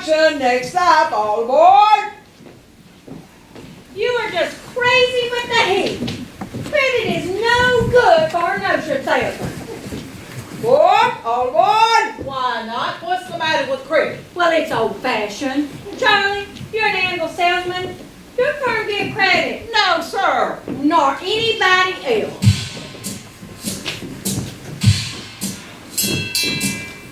junction. Next stop, all aboard. You are just crazy with the heat. Credit is no good for a notion salesman. Aboard, all aboard. Why not? What's the matter with credit? Well, it's old-fashioned. Charlie, you're an angle salesman. Your firm give credit. No, sir. Nor anybody else.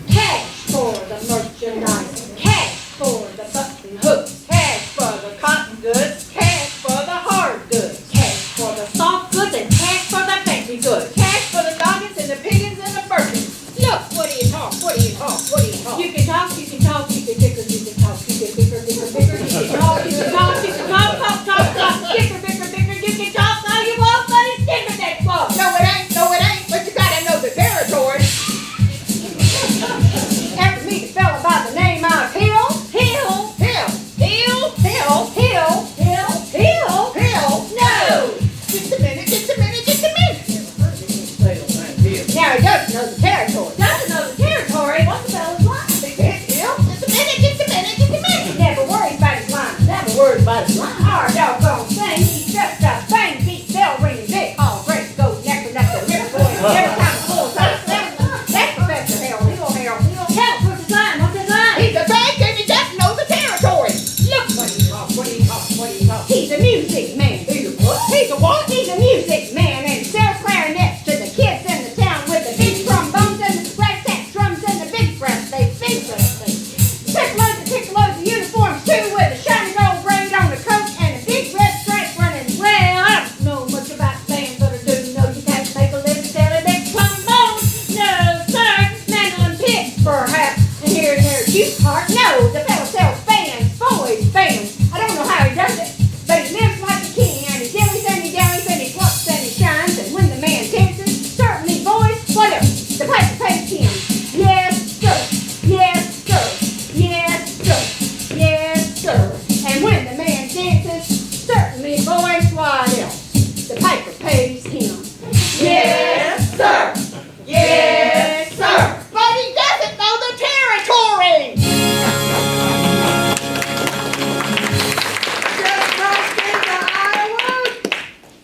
Cash for the merchandise. Cash for the button hooks. Cash for the cotton goods, cash for the hard goods, Cash for the soft goods and cash for the fancy goods. cash for the nuggets and the piggins and the birkins. Look, what do you talk? What do you talk? What do you talk? You can talk, you can talk, you can bicker, you can talk, you can bicker, bicker, bicker, you can talk, you can talk, you can talk, bicker, bicker, bicker, you can talk all you want, but it's different than fuck. No, it ain't, but you gotta know the territory. Ever meet a fella by the name of Hill? Hill? Hill, Hill, Hill, Hill? Hill? Hill? Hill. No! Just a minute, just a minute, just a minute. Now he doesn't know the territory. Doesn't know the territory? What's the fella's line? Hill, just a minute, just a minute, just a minute. Never worries about his line. Never worries about his line. Our doggone thing, he's just a bang, beat, bell ringing, big hall, break, go, neck, rip, boy, every time he pulls out. That's Professor Hill. Hill. Tell us what's his line, what's his line? He's a bank and he doesn't know the territory. Look what he talks, what he talks, what he talks. He's a music man. He's a what? He's a what? He's a music man and he sells clarinets to the kids in the town with the big trombones and the brass ass drums and the big brass bass. Pick loads of uniforms too with a shiny gold braid on the coat and a big red stripe running. Well, I don't know much about bands, but I do know you can't make a living selling big trombones. No, sir. Mandolin picks, perhaps. And here and there, juice heart. No, the fellow sells fans, boys, fans. I don't know how he does it, but he lives like a king and he dillies and he dallies and he plucks and he shines. And when the man dances, certainly, boys, what else? The piper pays him. Yes, sir. Yes, sir. Yes, sir. Yes, sir. And when the man dances, certainly, boys, what else? The piper pays him. Yes, sir. Yes, sir. But he doesn't know the territory. Just crossed into Iowa.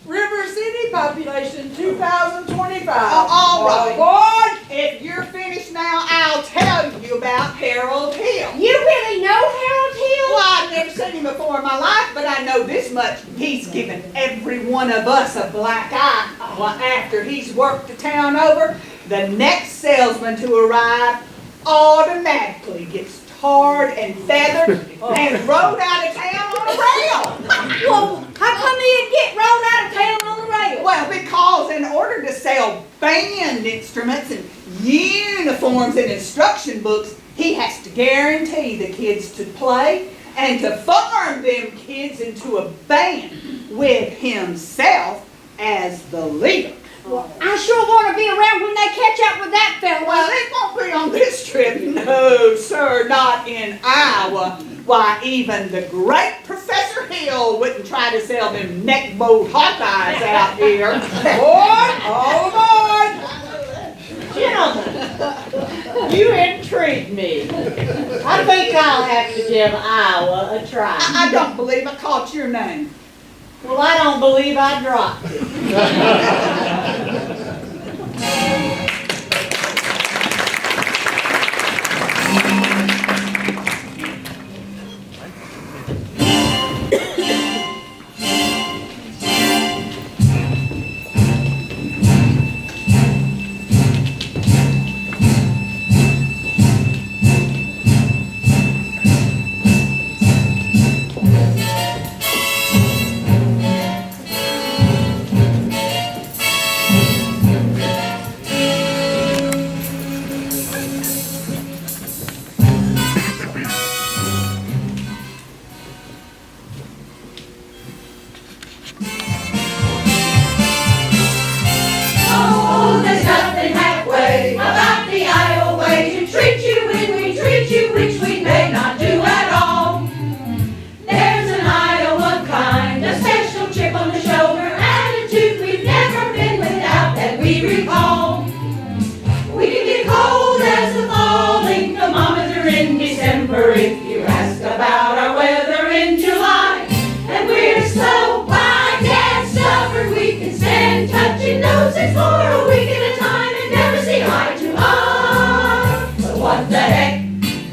River City, population 2,025. All right. Aboard. If you're finished now, I'll tell you about Harold Hill. You really know Harold Hill? Well, I've never seen him before in my life, but I know this much. He's given every one of us a black eye. Well, after he's worked the town over, the next salesman to arrive automatically gets tarred and feathered and rode out of town on a rail. Well, how come he'd get rolled out of town on the rail? Well, because in order to sell band instruments and uniforms and instruction books, he has to guarantee the kids to play and to form them kids into a band with himself as the leader. I sure want to be around when they catch up with that fella. Well, it won't be on this trip. No, sir, not in Iowa. Why, even the great Professor Hill wouldn't try to sell them neck-bowed Hawkeyes out here. Aboard. All aboard. Gentlemen, you intrigue me. I think I'll have to give Iowa a try. I don't believe I caught your name. Well, I don't believe I dropped it. us for a week at a time and never see eye to eye. But what the heck,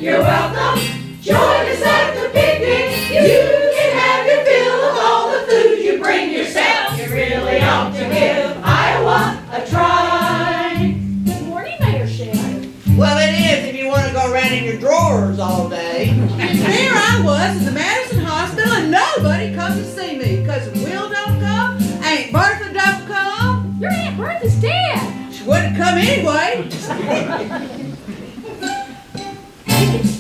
you're welcome. Join us at the picnic. You can have your fill of all the food you bring yourself. You really ought to give Iowa a try. Good morning, Mayor Shannon. Well, it is if you want to go around in your drawers all day. And there I was in the Madison Hospital and nobody comes to see me because Will don't come, Aunt Bertha don't come. Your Aunt Bertha's dead. She wouldn't come anyway.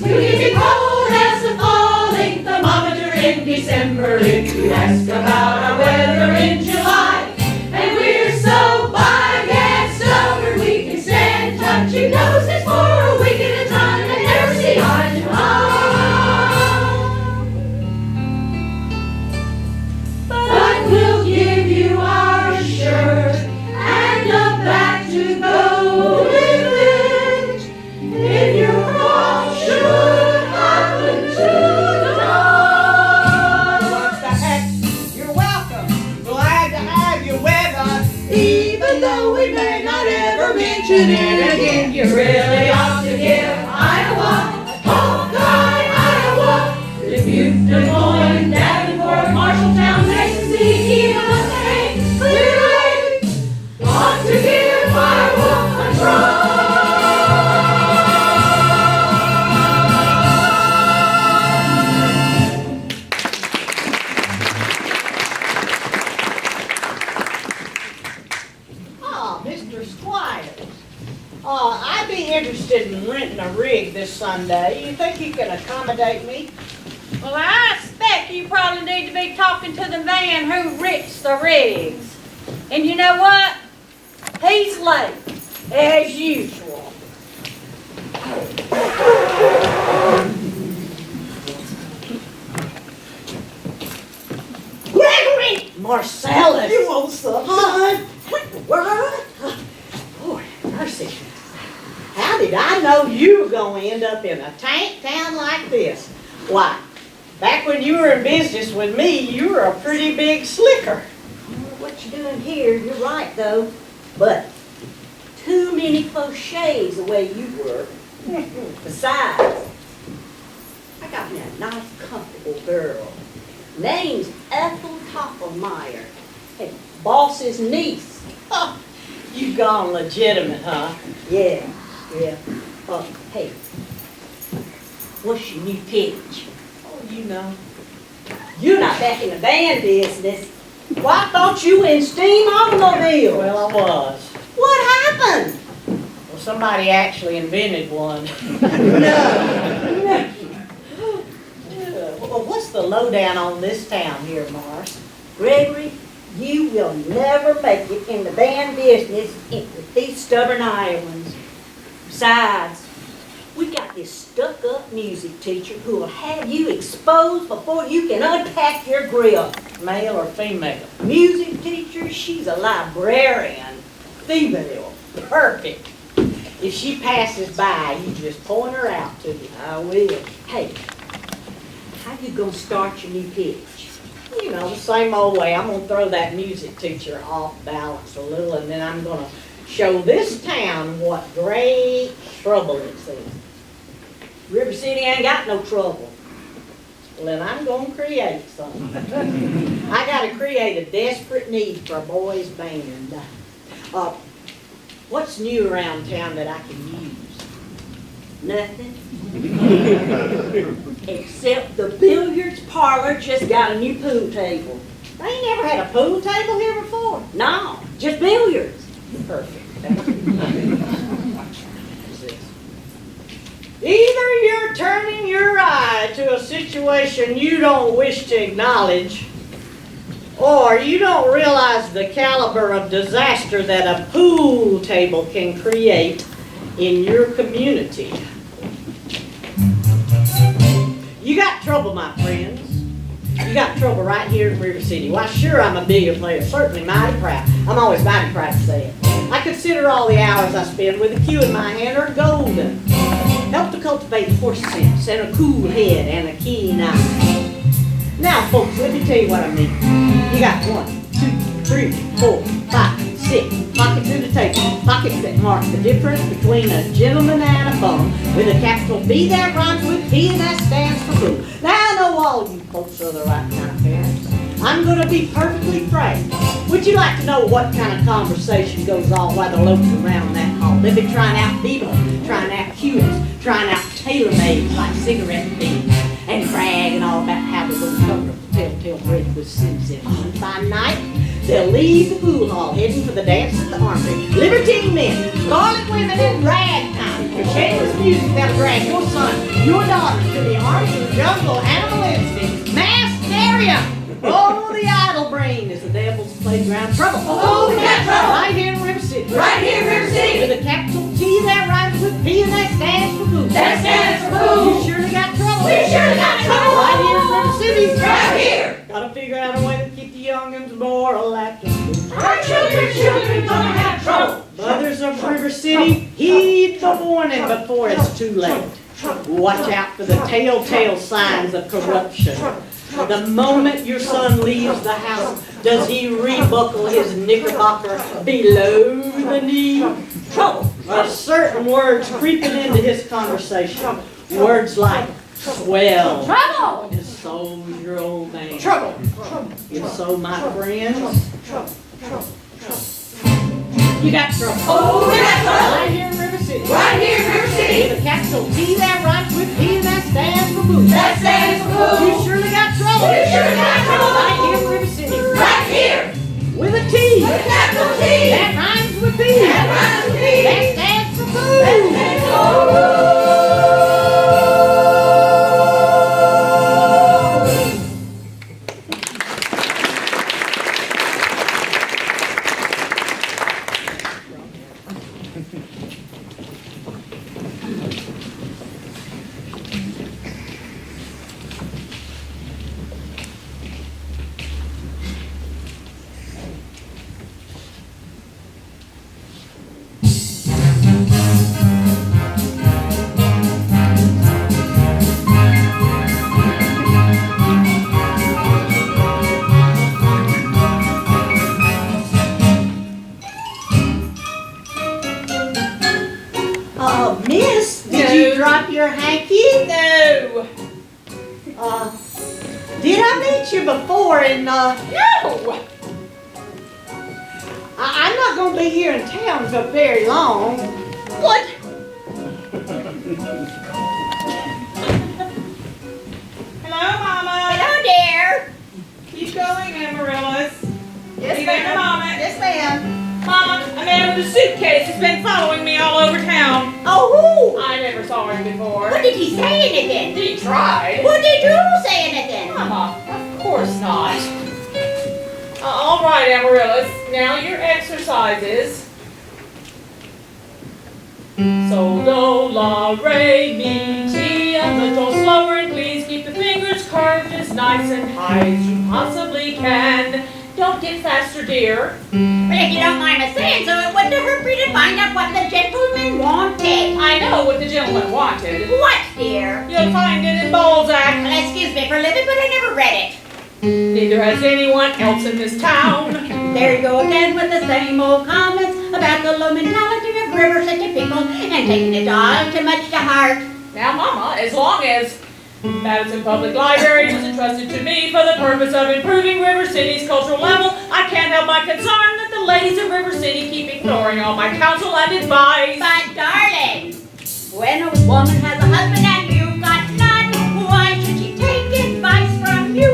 You can be cold as the falling thermometer in December if you ask about our weather in July. And we're so big and stubborn we can stand touching noses for a week at a time and never see eye to eye. But we'll give you our shirt and a bag to go with it if you're should happen to die. What the heck? You're welcome. Glad to have you with us, even though we may not ever mention it again. You really ought to give Iowa a talk guide, Iowa. Dubuque, Des Moines, Davenport, Marshalltown, Mason City, even the Thames, Clear Lake. Want to give Iowa a try. Mr. Squires, I'd be interested in renting a rig this Sunday. You think you can accommodate me? Well, I expect you probably need to be talking to the man who rents the rigs. And you know what? He's late, as usual. Gregory! Marcellus! You want some, hon? What the world? Lord have mercy. How did I know you were going to end up in a tank town like this? Why, back when you were in business with me, you were a pretty big slicker. What you doing here, you're right though, but too many cliches the way you were. Besides, I got me a nice, comfortable girl. Name's Ethel Toppelmeyer. Hey, boss's niece. Oh, you gone legitimate, huh? Yeah. Hey, what's your new pitch? Oh, you know. You're not back in the band business. Well, I thought you were in steam automobile. Well, I was. What happened? Well, somebody actually invented one. Well, what's the lowdown on this town here, Mars? Gregory, you will never make it in the band business with these stubborn Iowans. Besides, we got this stuck-up music teacher who will have you exposed before you can unpack your grip. Male or female? Music teacher, she's a librarian. Female. Perfect. If she passes by, you just point her out to me. I will. Hey, how you gonna start your new pitch? You know, the same old way. I'm going to throw that music teacher off balance a little, and then I'm going to show this town what great trouble it's in. River City ain't got no trouble. Well, then I'm going to create something. I got to create a desperate need for a boys' band. What's new around town that I can use? Nothing. Except the billiards parlor just got a new pool table. They ain't never had a pool table here before. No, just billiards. Perfect. Either you're turning your eye to a situation you don't wish to acknowledge, or you don't realize the caliber of disaster that a pool table can create in your community. You got trouble, my friends. You got trouble right here in River City. Why, sure, I'm a billiard player, certainly mighty proud. I'm always mighty proud to say it. I consider all the hours I spend with a cue in my hand are golden. Help to cultivate horse sense and a cool head and a keen eye. Now, folks, let me tell you what I mean. You got 1, 2, 3, 4, 5, 6, pocket to the table, pockets that mark the difference between a gentleman and a bum, with a capital B that rhymes with P and that stands for boo. Now I know all you folks are the right kind of parents. I'm gonna be perfectly frank. Would you like to know what kind of conversation goes on while they're loafing around that hall? They'll be trying out Bebo, trying out Cubans, trying out tailor-mades like cigarette beads, and bragging all about how they're gonna cover up the telltale bread with Susie. And by night, they'll leave the pool hall heading for the dance at the Armory. Libertine men, scarlet women, and ragtime. For shameless music that'll drag your son, your daughter, to the arms of the jungle animal instinct. Mass hysteria! Oh, the idle brain is the devil's playground. Trouble. Oh, we got trouble. Right here in River City. Right here in River City. With a capital T that rhymes with P and that stands for boo. That stands for boo. You surely got trouble. We surely got trouble. Right here in River City. Right here. Gotta figure out a way to keep the young'uns moral active. Our children gonna have trouble. Mothers of River City, heed the warning before it's too late. Watch out for the telltale signs of corruption. The moment your son leaves the house, does he rebuckle his knickerbocker below the knee? Trouble. Certain words creeping into his conversation. Words like swell. Trouble! And so's your old man. Trouble. And so, my friends, you got trouble. Oh, we got trouble. Right here in River City. Right here in River City. With a capital T that rhymes with P and that stands for boo. That stands for boo. You surely got trouble. You surely got trouble. Right here in River City. Right here. With a T. With a capital T. That rhymes with P. That rhymes with P. That stands for boo. That stands for boo. Miss, did you drop your hanky? No. Did I meet you before in, No. I'm not gonna be here in town for very long. What? Hello, Mama. Hello, dear. Keep going, Amaryllis. Yes, See you in a ma'am. moment. Yes, ma'am. Mama, a man with a suitcase has been following me all over town. Oh, I never saw him before. what did he say anything? He tried. What did you say anything? Mama, of course not. All right, Amaryllis. Now your exercises. Sol, do, la, re, mi, ti. A little slower, and please keep the fingers curved as nice and high as you possibly can. Don't get faster, dear. But if you don't mind me saying so, it wouldn't hurt me to find out what the gentleman wanted. I know what the gentleman wanted. What, dear? You'll find it in Balzac. Well, excuse me for living, but I never read it. Neither has anyone else in this town. There you go again with the same old comments about the low mentality of River City people and taking it all too much to heart. Now, Mama, as long as Madison Public Library was entrusted to me for the purpose of improving River City's cultural level, I can't help my concern that the ladies of River City keep ignoring all my counsel and advice. But darling, when a woman has a husband and you've got none, why should she take advice from you?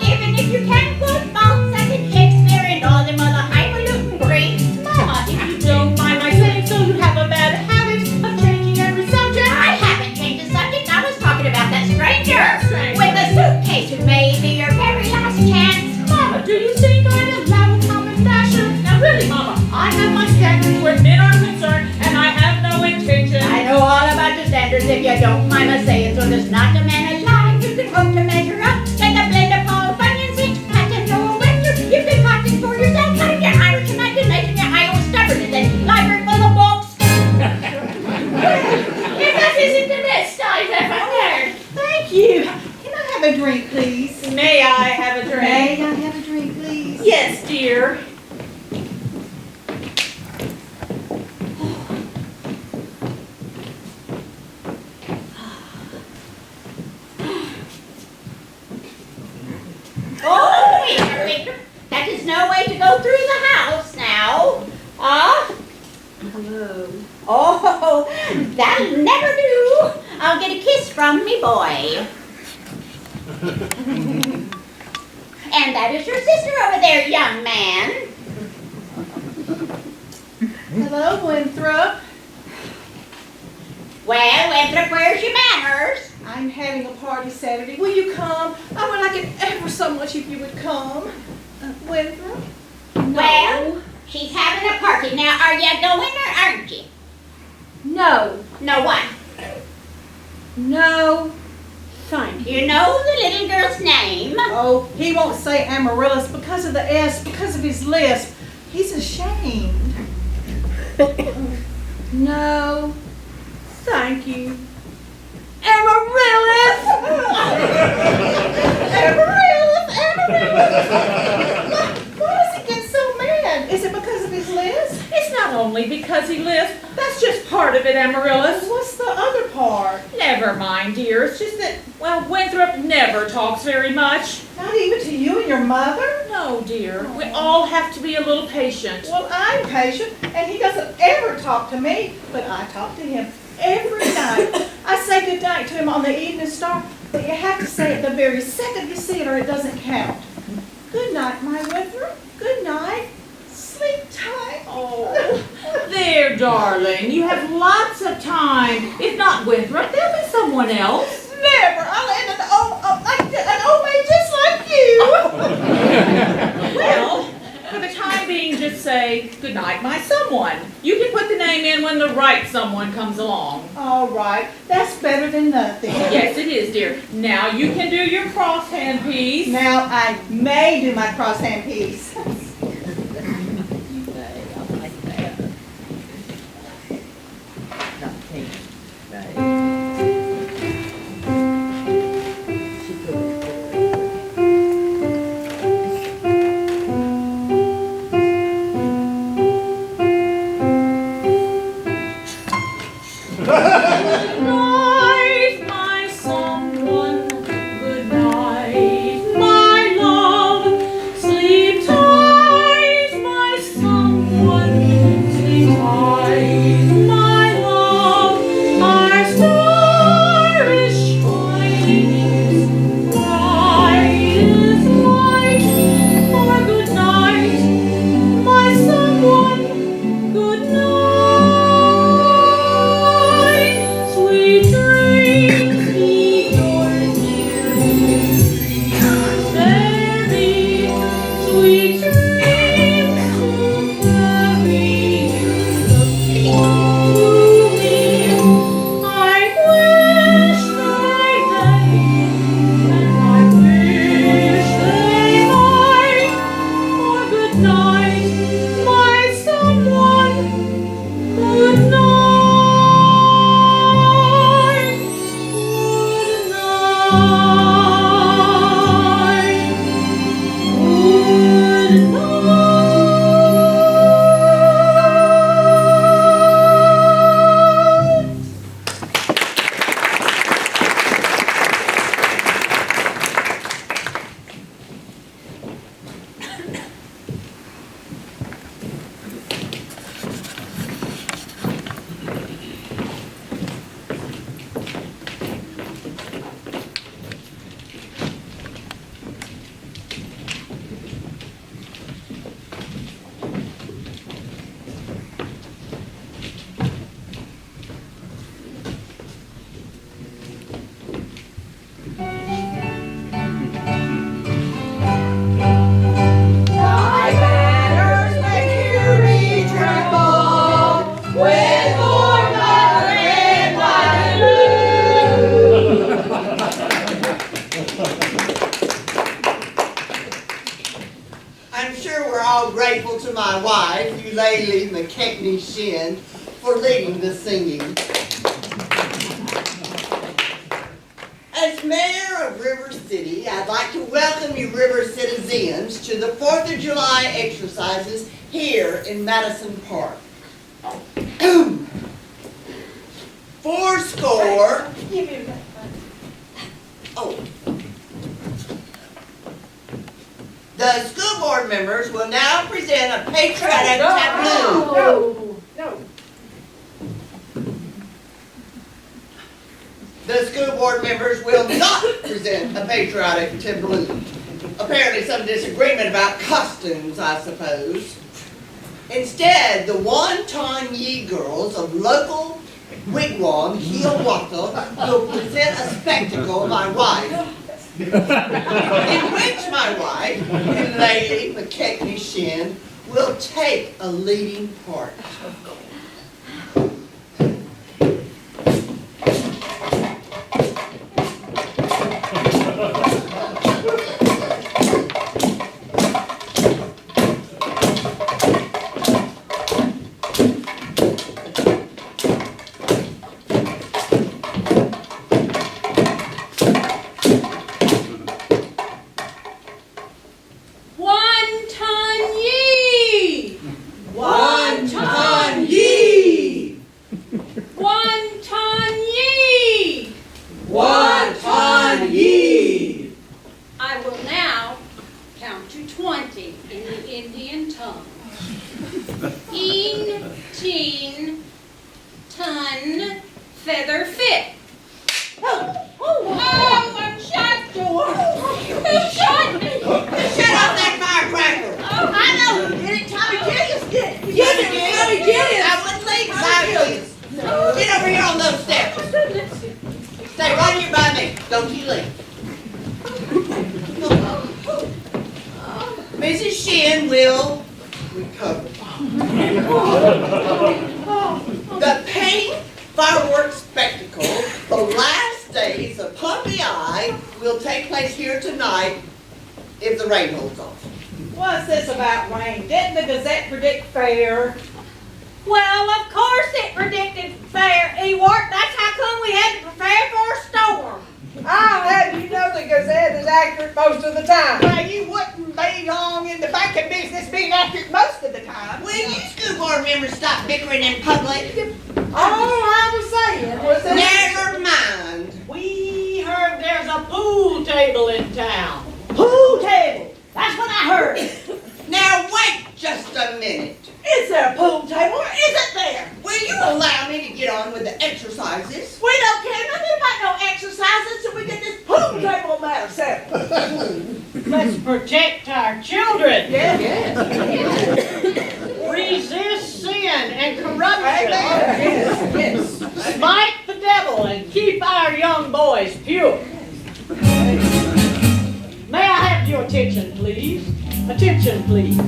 Even if you can't quote Balzac and Shakespeare and all them other highfalutin Greeks. Mama, if you don't mind my saying so, you have a bad habit of changing every subject. I haven't changed the subject. I was talking about that stranger Stranger. with the suitcase who may be your very last chance. Mama, do you think I'd allow a common fashion? Now really, Mama, I have my standards where men are concerned, and I have no intention. I know all about the standards if you don't mind my saying so. There's not a man alive who can hope to measure up like a blend of Paul Bunyan's each patent Noah Winter. You can cotton for yourself, cutting your Irish imagination, your Iowa stubbornness, and library full of books. If that isn't the best I've ever heard. Thank you. Can I have a drink, please? May I have a drink? May I have a drink, please? Yes, dear. No. Oh, that'll never do. I'll get a kiss from me boy. And that is your sister over there, young man. Hello, Winthrop. Well, Winthrop, where's your manners? I'm having a party Saturday. Will you come? I would like it ever so much if you would come. Winthrop? Well, she's having a party. Now, are you going or aren't you? No. No what? No. Thank you. You know the little girl's name? Oh, he won't say Amaryllis because of the S, because of his lisp. He's ashamed. No. Thank you. Amaryllis! Amaryllis! Why does he get so mad? Is it because of his lisp? It's not only because he lisps. That's just part of it, Amaryllis. What's the other part? Never mind, dear. It's just that, well, Winthrop never talks very much. Not even to you and your mother? No, dear. We all have to be a little patient. Well, I'm patient, and he doesn't ever talk to me, but I talk to him every night. I say good night to him on the evening star, but you have to say it the very second you see it or it doesn't count. Good night, my Winthrop. Good night. Sleep tight. Oh, there, darling. You have lots of time. If not Winthrop, there'll be someone else. Never. I'll end an old maid just like you. Well, for the time being, just say, good night, my someone. You can put the name in when the right someone comes along. All right. That's better than nothing. Yes, it is, dear. Now you can do your crosshand piece. Now I may do my crosshand piece. Good night, my someone. Good night, my love. Sleep tight, my someone. Sleep tight, my love. Our star is shining, bright as light. For good night, my someone. Good night. Sweet dreams be yours, dear. Very sweet dreams to carry you to me. I wish they may, and I wish they might. For good night, my someone. Good night. Good night. Good night. My banners make you tremble with more mother and I'm sure we're all grateful to my wife, Eulalie McKechnie Shin, for leading the singing. As mayor of River City, I'd like to welcome you River citizens to the 4th of July exercises here in Madison Park. Fourscore. Give me that. Oh. The school board members will now present a patriotic tableau. No. No. the school board members will not present a patriotic tableau. Apparently some disagreement about costumes, I suppose. Instead, the wonton ye girls of local wigwam Hiawatha will present a spectacle of my wife, in which my wife, Lady McKechnie Shin, will take a leading part. I will now count to 20 in the Indian tongue. Een, teen, ton, feather fit. Oh, I'm shot, George. Who shot me? Shut off that firecracker! Oh, I know, you did it, Tommy Gillius did it. Yes, it was Tommy Gillius. I wouldn't leave Tommy Gillius. Get over here on those steps. Stay right here by me, don't you leave. Mrs. Shin will recover. The paint fireworks spectacle, the last days of Pumpy Eye, will take place here tonight if the rain holds off. What's this about rain? Didn't the Gazette predict fair? well, of course it predicted fair, Ewart. That's how come we had to prepare for a storm. I'll have you know the Gazette is accurate most of the time. Well, you wouldn't be long in the banking business being accurate most of the time. Will you school board members stop bickering in public? All I was saying was that... Never mind. We heard there's a pool table in town. Pool table. That's what I heard. Now wait just a minute. Is there a pool table or isn't there? Will you allow me to get on with the exercises? We don't care nothing about no exercises till we get this pool table matter settled. Let's protect our children. Yes. Resist sin and corruption. Yes. Smite the devil and keep our young boys pure. May I have your attention, please? Attention, please.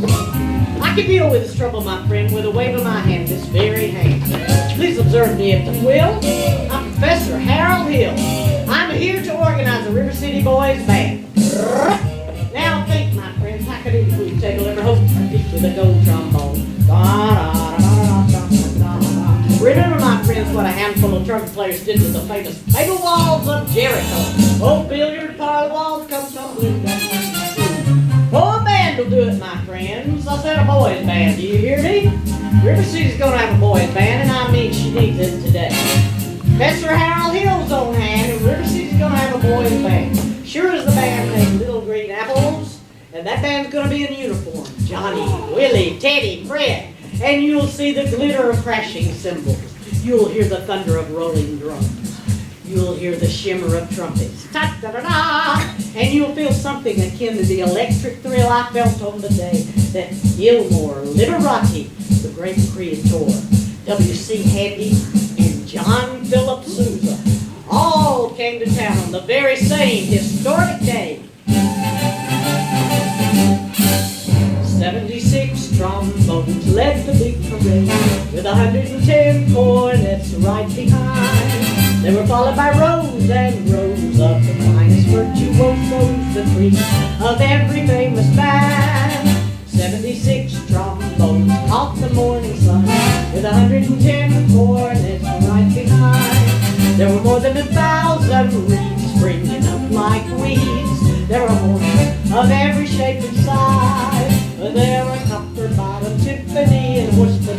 I can deal with this trouble, my friend, with a wave of my hand, this very hand. Please observe me if you will. I'm Professor Harold Hill. I'm here to organize a River City Boys band. Now think, my friends, how could any food table ever hope to compete with a gold trombone? Remember, my friends, what a handful of trumpet players did to the famous Fatal Walls of Jericho. Old billiard parlor walls come tumbling down. Oh, a band will do it, my friends. I said a boys band. Do you hear me? River City's gonna have a boys band, and I mean she needs it today. Professor Harold Hill's on hand, and River City's gonna have a boys band. Sure as the band makes little green apples, and that band's gonna be in uniform. Johnny, Willie, Teddy, Fred. And you'll see the glitter of crashing cymbals. You'll hear the thunder of rolling drums. You'll hear the shimmer of trumpets. Ta-da-da-da! And you'll feel something akin to the electric thrill I felt on the day that Gilmore, Liberati, the great creator, W.C. Handy, and John Philip Sousa all came to town on the very same historic day. 76 trombones led the big parade with 110 cornets right behind. They were followed by rows and rows of the finest virtuosos, the cream of every famous band. 76 trombones caught the morning sun with 110 cornets right behind. There were more than 1,000 reeds springing up like weeds. There were horns of every shape and size. There were copper-bottom, Tiffany, and Worcester.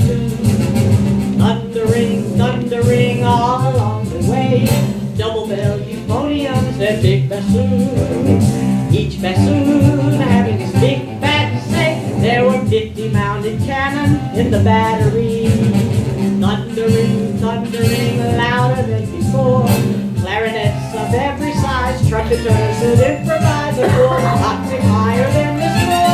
Thundering, thundering all along the way. Double bell euphoniums and big bassoons. Each bassoon having his big fat say. There were 50 mounted cannon in the battery. Thundering, thundering louder than before. Clarinet trumpet does an improviser, octave higher than this floor.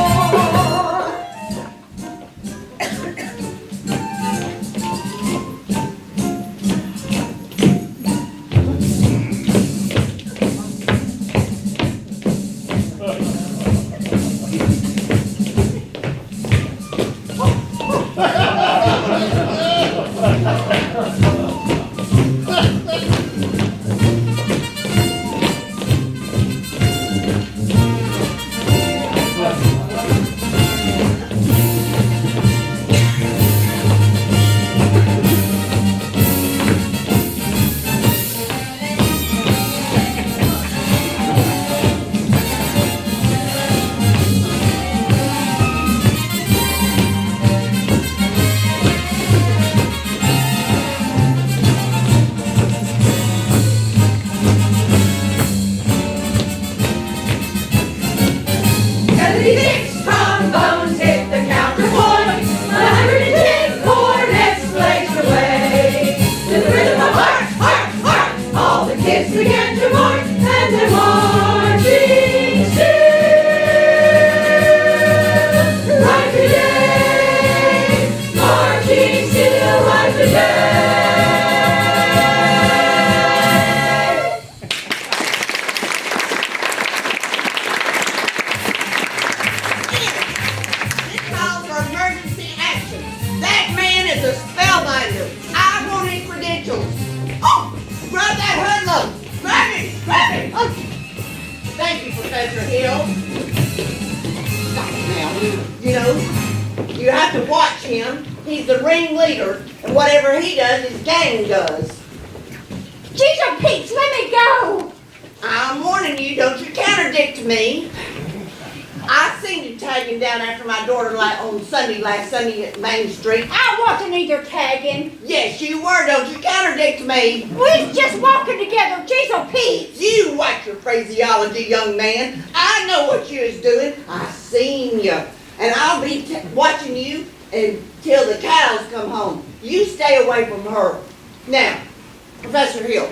You have to watch him. He's the ringleader, and whatever he does, his gang does. Jesus Pete's, let me go! I'm warning you, don't you contradict me. I seen you tagging down after my daughter on last Sunday at Main Street. I wasn't either tagging. Yes, you were, don't you contradict me. We was just walking together, Jesus Pete. You watch your phraseology, young man. I know what you is doing. I seen you. And I'll be watching you until the cows come home. You stay away from her. Now, Professor Hill,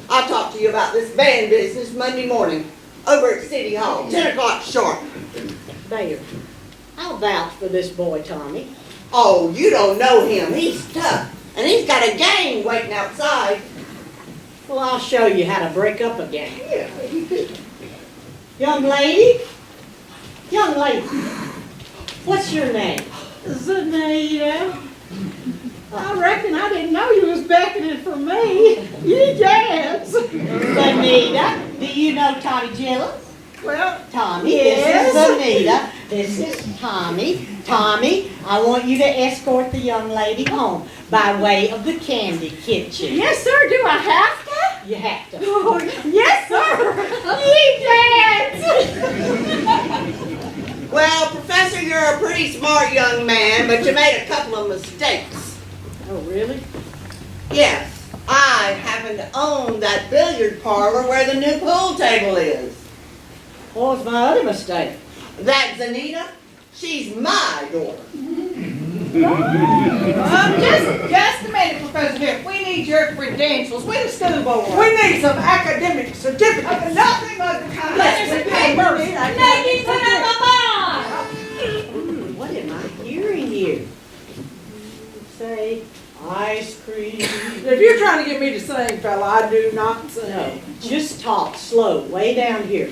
I'll talk to you about this band business Monday morning over at City Hall, 10 o'clock sharp. There. I'll vouch for this boy, Tommy. Oh, you don't know him. He's tough. And he's got a gang waiting outside. Well, I'll show you how to break up a gang. Yeah. Young lady? Young lady, what's your name? Zanita. I reckon I didn't know you was beckoning for me. You dance. Anita, do you know Tommy Gillis? Well, Tommy, yes. This is Anita. This is Tommy. Tommy, I want you to escort the young lady home by way of the candy kitchen. yes, sir. Do I have to? You have to. Oh, yes, sir. You dance. Well, Professor, you're a pretty smart young man, but you made a couple of mistakes. Oh, really? Yes, I happen to own that billiard parlor where the new pool table is. What was my other mistake? That's Anita. She's my daughter. Just a minute, Professor Hill. We need your credentials. We're the school board. We need some academic certificates. Nothing of the kind. Let's There's repay papers. Ladies, put up a bar! What am I hearing here? Say ice cream. If you're trying to get me to sing, fella, I do not sing. No, just talk slow, way down here.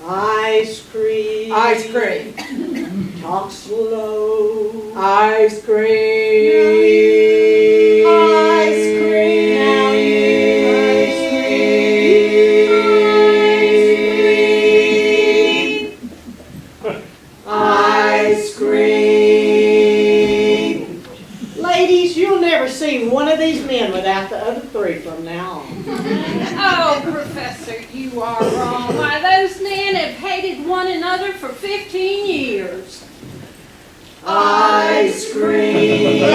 Ice cream. Ice cream. Talk slow. Ice cream. Ice cream. Now you. Ice cream. Ladies, you'll never see one of these men without the other three from now on. Oh, Professor, you are wrong. Why, those men have hated one another for 15 years. Ice cream.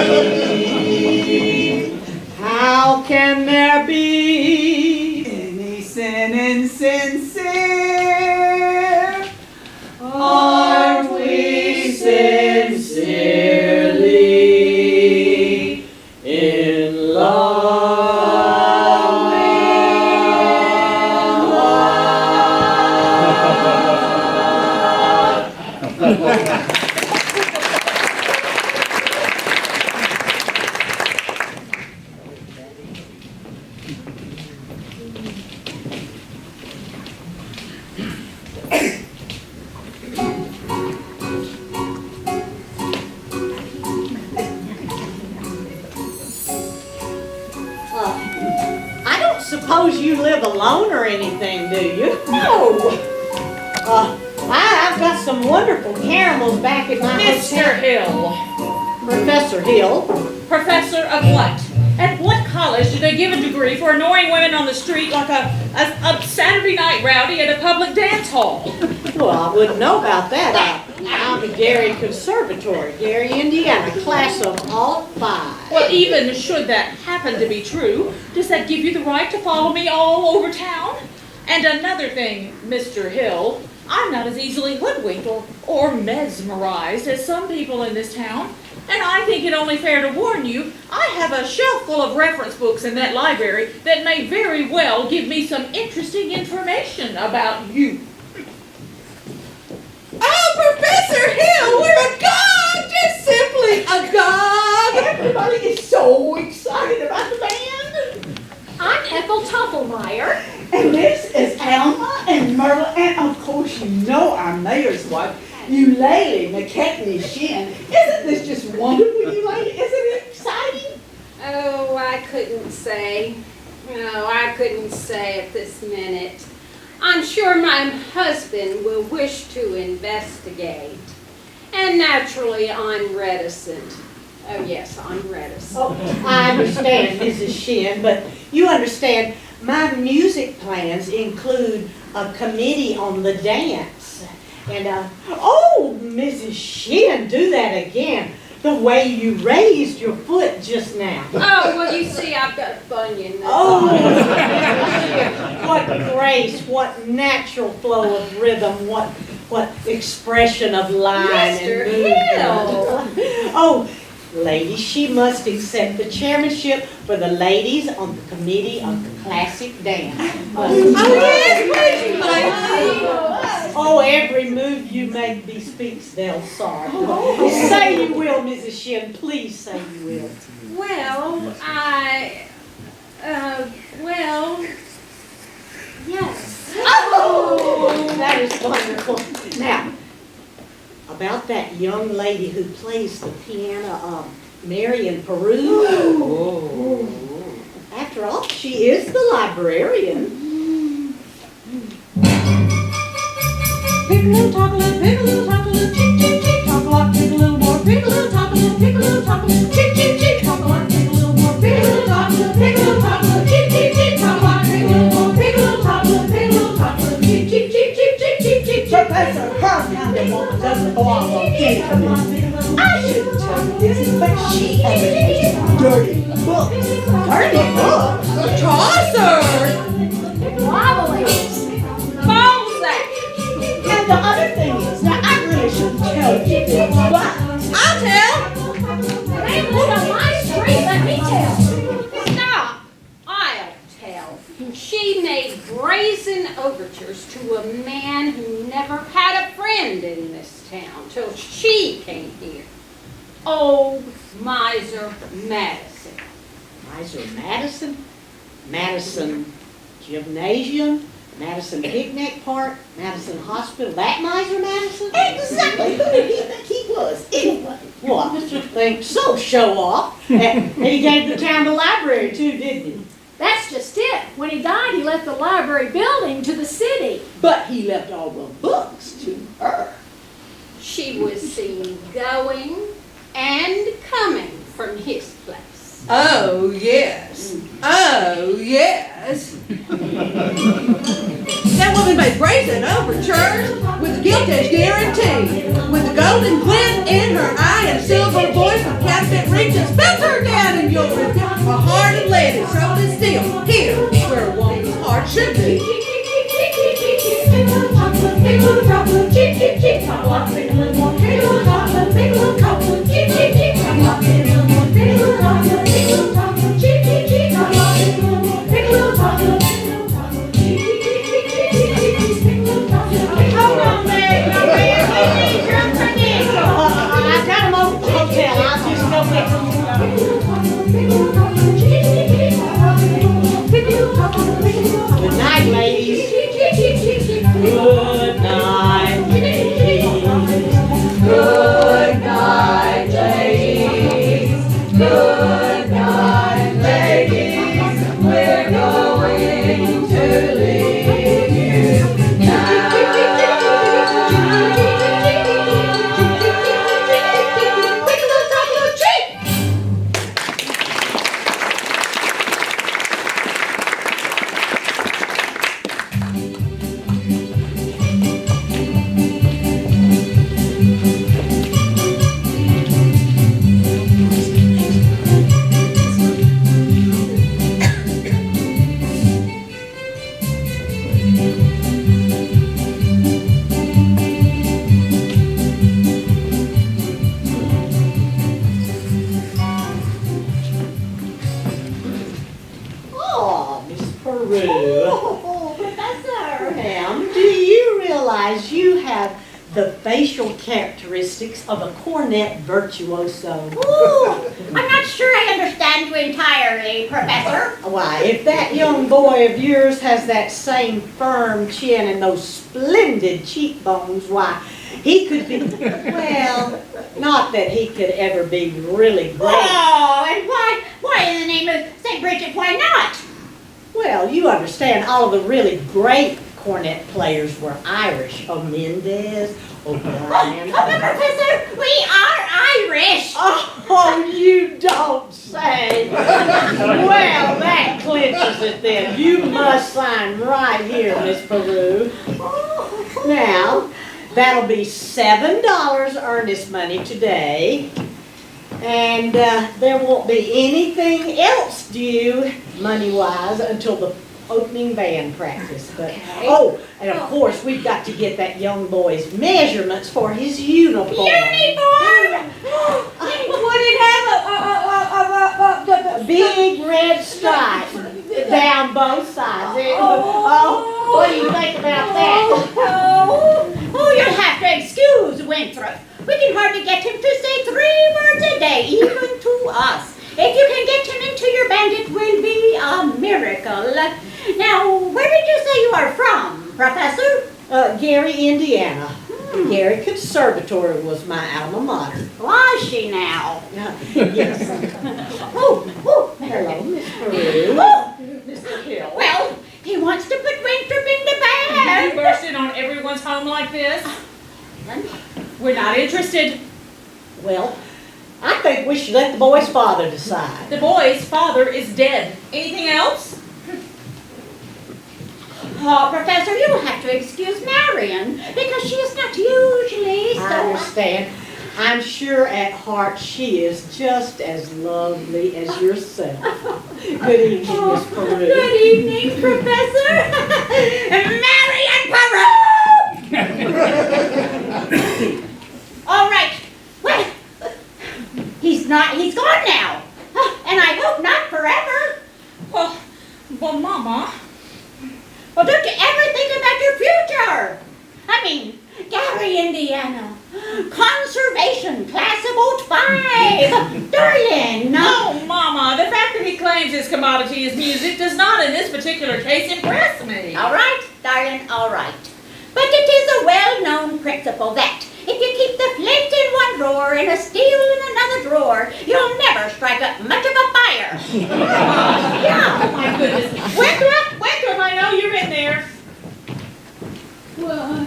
How can there be Any sin insincere? Aren't we sincerely in love? I don't suppose you live alone or anything, do you? No. I've got some wonderful caramels back at my Mr. hotel. Hill. Professor Hill. Professor of what? At what college do they give a degree for annoying women on the street like a Saturday night rowdy at a public dance hall? Well, I wouldn't know about that. I'm at Gary Conservatory, Gary, Indiana, class of all 5. Well, even should that happen to be true, does that give you the right to follow me all over town? And another thing, Mr. Hill, I'm not as easily hoodwinked or mesmerized as some people in this town. And I think it only fair to warn you, I have a shelf full of reference books in that library that may very well give me some interesting information about you. Oh, Professor Hill, we're agog! Just simply agog! Everybody is so excited about the band. I'm Ethel Toffelmeyer. And this is Alma and Merla, and of course you know our mayor's wife, Eulalie McKechnie Shin. Isn't this just wonderful, Eulalie? Isn't it exciting? Oh, I couldn't say. No, I couldn't say at this minute. I'm sure my husband will wish to investigate. And naturally, I'm reticent. Oh, yes, I'm reticent. Oh, I understand, Mrs. Shin, but you understand my music plans include a committee on the dance. And, oh, Mrs. Shin, do that again. The way you raised your foot just now. Oh, well, you see, I've got a bunion. Oh, what grace, what natural flow of rhythm, what expression of line Mr. and movement. Hill. Oh, ladies, she must accept the chairmanship for the ladies on the committee of the classic dance. yes, please, lady. Oh, every move you make bespeaks Del Sar. Say you will, Mrs. Shin. Please say you will. Well, yes. Oh, that is wonderful. Now, about that young lady who plays the piano, Mary in Peru. Oh. After all, she is the librarian. Pick a little, talk a little, pick a little, talk a little, cheep, cheep, cheep, talk a lot, pick a little more, pick a little, talk a little, pick a little, talk a little, cheep, cheep, cheep, talk a lot, pick a little more, pick a little, talk a little, pick a little, talk a little, cheep, cheep, cheep, talk a lot, pick a little more, pick a little, talk a little, pick a little, talk a little, cheep, cheep, cheep, cheep, cheep, cheep, cheep, cheep. Professor, her kind of woman doesn't belong on any committee. I shouldn't tell you this, but she has dirty books. Dirty books? Chaucer! Wobblies. Balzac. And the other thing is, now I really shouldn't tell you this, but I'll tell! They live on my street, let me tell. Stop! I'll tell. She made brazen overtures to a man who never had a friend in this town till she came here. Old Miser Madison. Miser Madison, Madison Gymnasium, Madison Picnic Park, Madison Hospital. That Miser Madison? exactly who did he think he was anyway? Well, I should think so, show off. And he gave the town the library too, didn't he? That's just it. When he died, he left the library building to the city. But he left all the books to her. She was seen going and coming from his place. Oh, yes. Oh, yes. That woman made brazen overtures with a gilt edge guarantee, with a golden glint in her eye and a silver voice with counterfeit reaches, built her down in your a heart of lead and sold it still. Here, where a woman's heart should be. Hold on, Meg. Now, Meg, we need your opinion. Peru. Oh, Professor. Ma'am, do you realize you have the facial characteristics of a cornet virtuoso? Ooh, I'm not sure I understand you entirely, Professor. Why, if that young boy of yours has that same firm chin and those splendid cheekbones, why, he could be, well, not that he could ever be really great. Oh, and why in the name of St. Bridget, why not? Well, you understand, all of the really great cornet players were Irish. Oh, Mendez, O'Brien. Oh, Professor, we are Irish. Oh, you don't say. Well, that clinches it then. You must sign right here, Miss Peru. Now, that'll be $7 earnest money today. And there won't be anything else due, money-wise, until the opening band practice. But oh, and of course, we've got to get that young boy's measurements for his uniform. Uniform? Would it have A big red stripe down both sides. Oh, what do you think about that? Oh, you'll have to excuse Winthrop. We can hardly get him to say 3 words a day, even to us. If you can get him into your band, it will be a miracle. Now, where did you say you are from, Professor? Gary, Indiana. Gary Conservatory was my alma mater. Was she now? Yes. Hello, Miss Peru. Mr. Hill. Well, he wants to put Winthrop in the band. You burst in on everyone's home like this? We're not interested. Well, I think we should let the boy's father decide. The boy's father is dead. Anything else? Oh, Professor, you will have to excuse Marion, because she is not usually so... I understand. I'm sure at heart she is just as lovely as yourself. Good evening, Miss Peru. Good evening, Professor. Marion Peru! All right. Well, he's gone now. And I hope not forever. Well, Mama. Well, don't you ever think about your future? I mean, Gary, Indiana. Conservation, class of vote 5. Darling. No, Mama. The fact that he claims his commodity is music does not, in this particular case, impress me. All right, darling, all right. But it is a well-known principle that if you keep the flint in one drawer and a steel in another drawer, you'll never strike up much of a fire. Yeah, oh my goodness. Winthrop, I know you're in there. Well,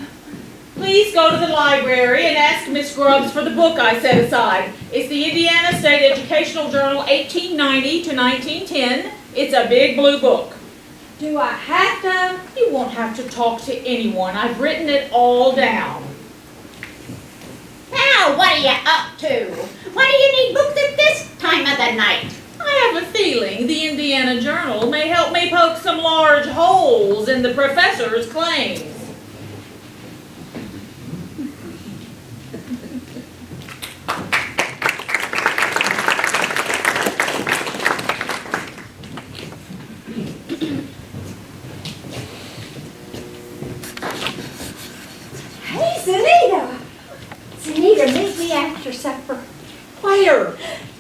please go to the library and ask Miss Grubbs for the book I set aside. It's the Indiana State Educational Journal 1890 to 1910. It's a big blue book. Do I have to? You won't have to talk to anyone. I've written it all down. Now, what are you up to? Why do you need books at this time of the night? I have a feeling the Indiana Journal may help me poke some large holes in the professor's claims. Hey, Zanita! Zanita, meet me after supper. Where?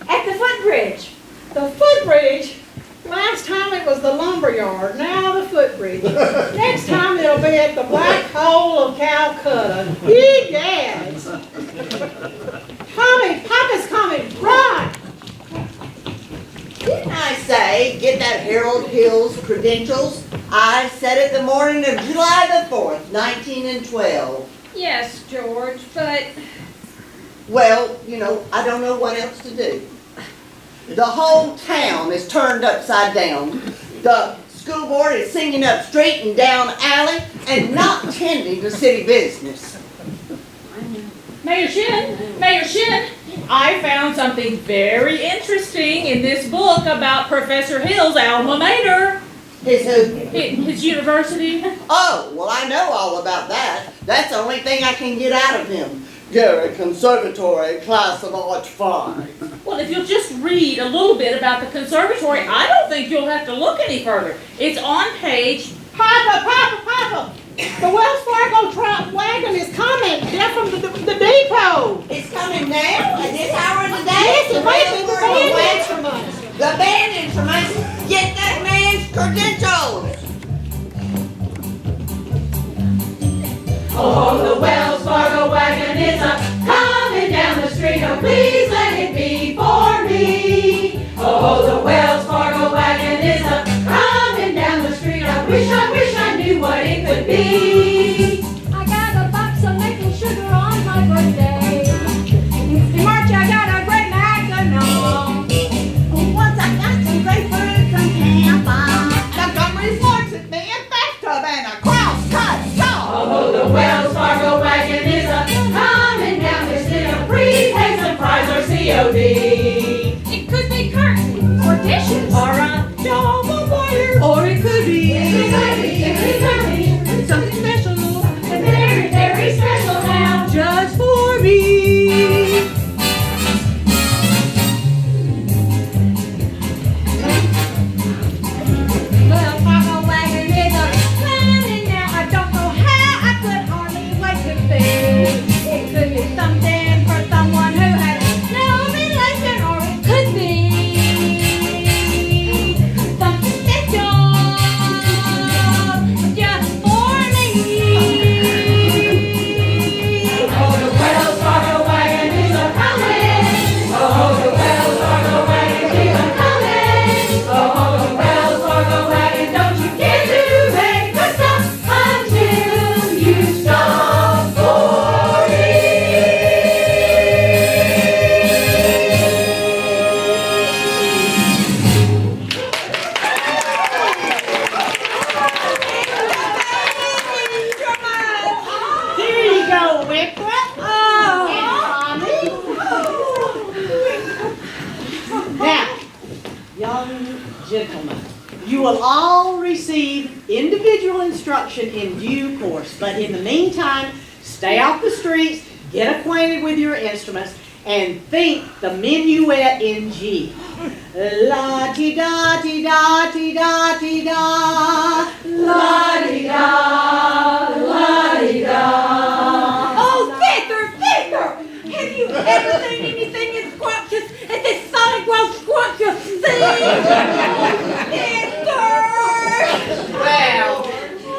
At the footbridge. The footbridge? Last time it was the lumber yard, now the footbridge. Next time it'll be at the Black Hole of Calcutta. Egads! Tommy, Papa's coming, run! Didn't I say, get that Harold Hills credentials? I said it the morning of July the 4th, 1912. Yes, George, but Well, you know, I don't know what else to do. The whole town is turned upside down. The school board is singing up street and down alley and not tending to city business. Mayor Shin, I found something very interesting in this book about Professor Hill's alma mater. His who? His university. Oh, well, I know all about that. That's the only thing I can get out of him. Gary Conservatory, class of Art 5. Well, if you'll just read a little bit about the conservatory, I don't think you'll have to look any further. It's on page. Papa! The Wells Fargo truck wagon is coming. They're from the depot. It's coming now? At this hour of the day? Yes, it's waiting for Wells the Fargo from us. The band information. Get that man's credentials. Oh, the Wells Fargo wagon is coming down the street. Oh, please let it be for me. Oh, the Wells Fargo wagon is coming down the street. I wish I knew what it could be. I got a box of maple sugar on my birthday. In March I got a great magnum. Once I got some grapefruit from Tampa. Montgomery's Lawrence me a bathtub and a cross-cut saw. Oh, the Wells Fargo wagon is coming down the street. Please take some fries or COD. It could be curtains or dishes Or a job of wire. Or it could be Something special. Very, very special now. just for me. Well, Fargo wagon is coming now. I don't know how, I could hardly wait to see. It could be something for someone who has no relation, or it could be something special just for me. Oh, the Wells Fargo wagon is coming. Oh, the Wells Fargo wagon is coming. Oh, the Wells Fargo wagon, don't you get to make a stop until you stop for Here you go, Whitbread. Now, young gentlemen, you will all receive individual instruction in due course, but in the meantime, stay off the streets, get acquainted with your instruments, and think the minuet in G. La-ti-da-ti-da-ti-da-ti-da. la-di-da, la-di-da. Oh, Victor! Have you ever seen anything as scrumptious as this solid growth scrumptious thing? Victor! Well,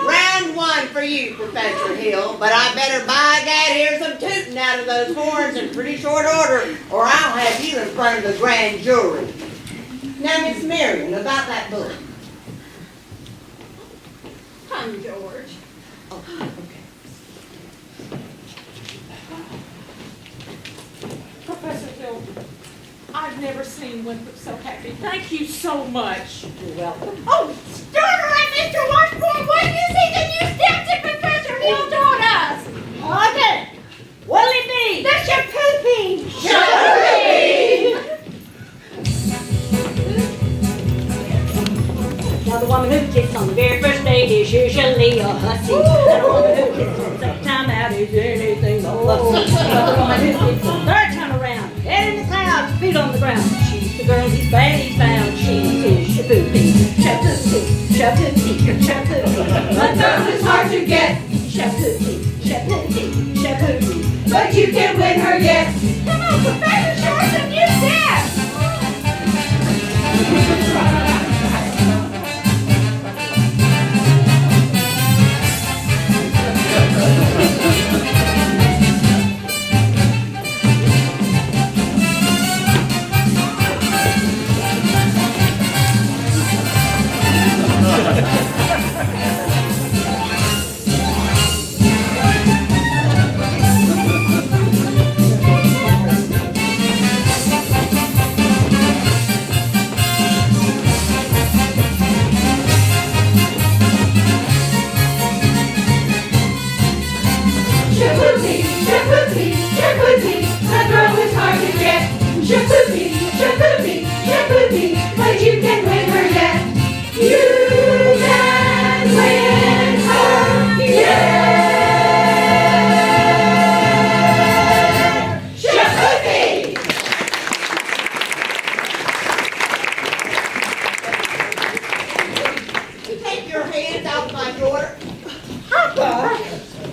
round one for you, Professor Hill, but I better by gad hear some tooting out of those horns in pretty short order, or I'll have you in front of the grand jury. Now, Miss Marion, about that book. Come, George. Oh, okay. Professor Hill, I've never seen Winthrop so happy. Thank you so much. You're welcome. Oh, Sterner and Mr. Washburn, what do you think the new steps that Professor Hill taught us? Okay, what'll it be? The shapooping. Now the woman who kissed on the very first date is usually a hussy. And the woman who kissed on the second time out is anything but fussy. But the woman who kissed the third time around, head in the clouds, feet on the ground. She's the girl he's badly found. She is shapooping, shapooping, shapooping, shapooping. But those is hard to get, Shapooping, shapooping, shapooping. but you can win her, yes. Come on, Professor, show us some new steps. hands off my daughter. Papa,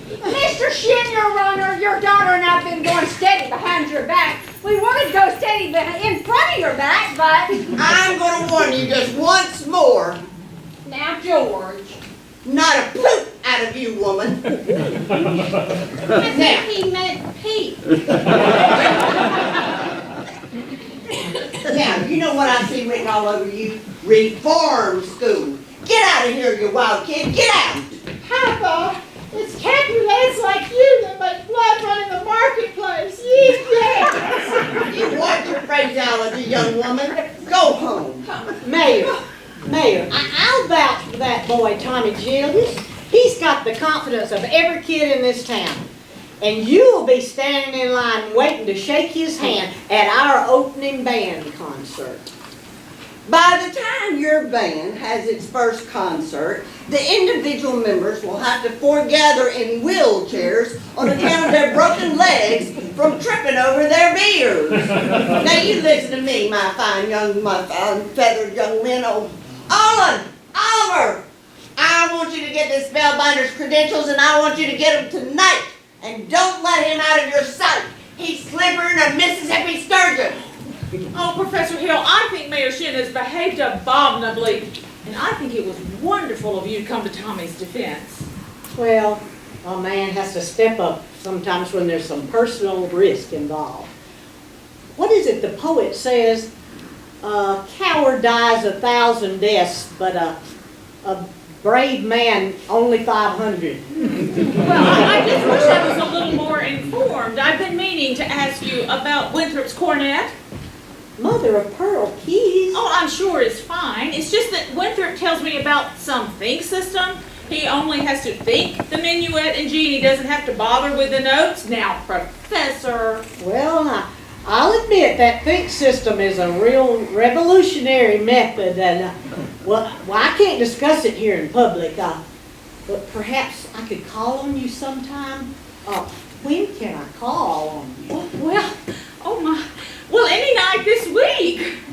Mr. Shin, your runner, your daughter and I've been going steady behind your back. We wanted to go steady in front of your back, but... I'm gonna warn you just once more. Now, George. Not a poop out of you, woman. I think he meant Pete. Now, you know what I see written all over you? Reform school. Get out of here, you wild kid. Get out. Papa, it's Capulets like you that make blood run in the marketplace. Yes. You watch your phraseology, young woman. Go home. Mayor, I'll vouch for that boy, Tommy Jill. He's got the confidence of every kid in this town. And you'll be standing in line waiting to shake his hand at our opening band concert. By the time your band has its first concert, the individual members will have to foregather in wheelchairs on account of their broken legs from tripping over their beers. Now you listen to me, my fine feathered young minnow. Oliver, I want you to get this spellbinder's credentials and I want you to get them tonight. And don't let him out of your sight. He's slivering a Mississippi sturgeon. Oh, Professor Hill, I think Mayor Shin has behaved abominably, and I think it was wonderful of you to come to Tommy's defense. Well, a man has to step up sometimes when there's some personal risk involved. What is it the poet says? A coward dies 1,000 deaths, but a brave man only 500. Well, I just wish I was a little more informed. I've been meaning to ask you about Winthrop's cornet. Mother of pearl keys. Oh, I'm sure it's fine. It's just that Winthrop tells me about some think system. He only has to think the minuet in G and he doesn't have to bother with the notes. Now, Professor. Well, I'll admit that think system is a real revolutionary method, and well, I can't discuss it here in public. But perhaps I could call on you sometime. When can I call on you? Well, oh my. Well, any night this week.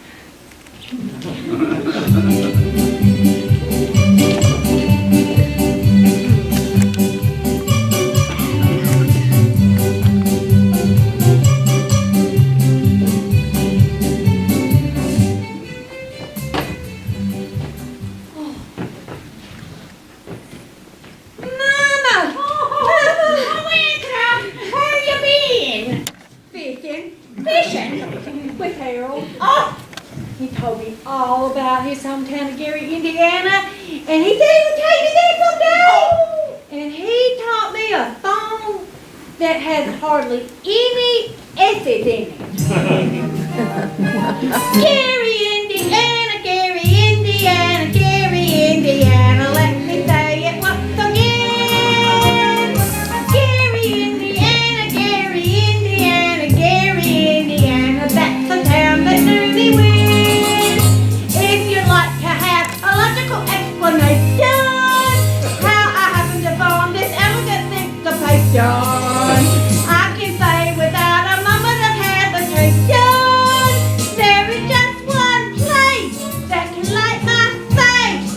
With Harold. Oh, he told me all about his hometown of Gary, Indiana, and he said he would take me there someday. And he taught me a song that has hardly any S's in it. Gary, Indiana, Gary, Indiana, Gary, Indiana, let me say it once again. Gary, Indiana, Gary, Indiana, Gary, Indiana, that's the town that knew me well. If you'd like to have a logical explanation how I happen to form this elegant syncopation, I can say without a moment of hesitation, there is just one place that can light my face.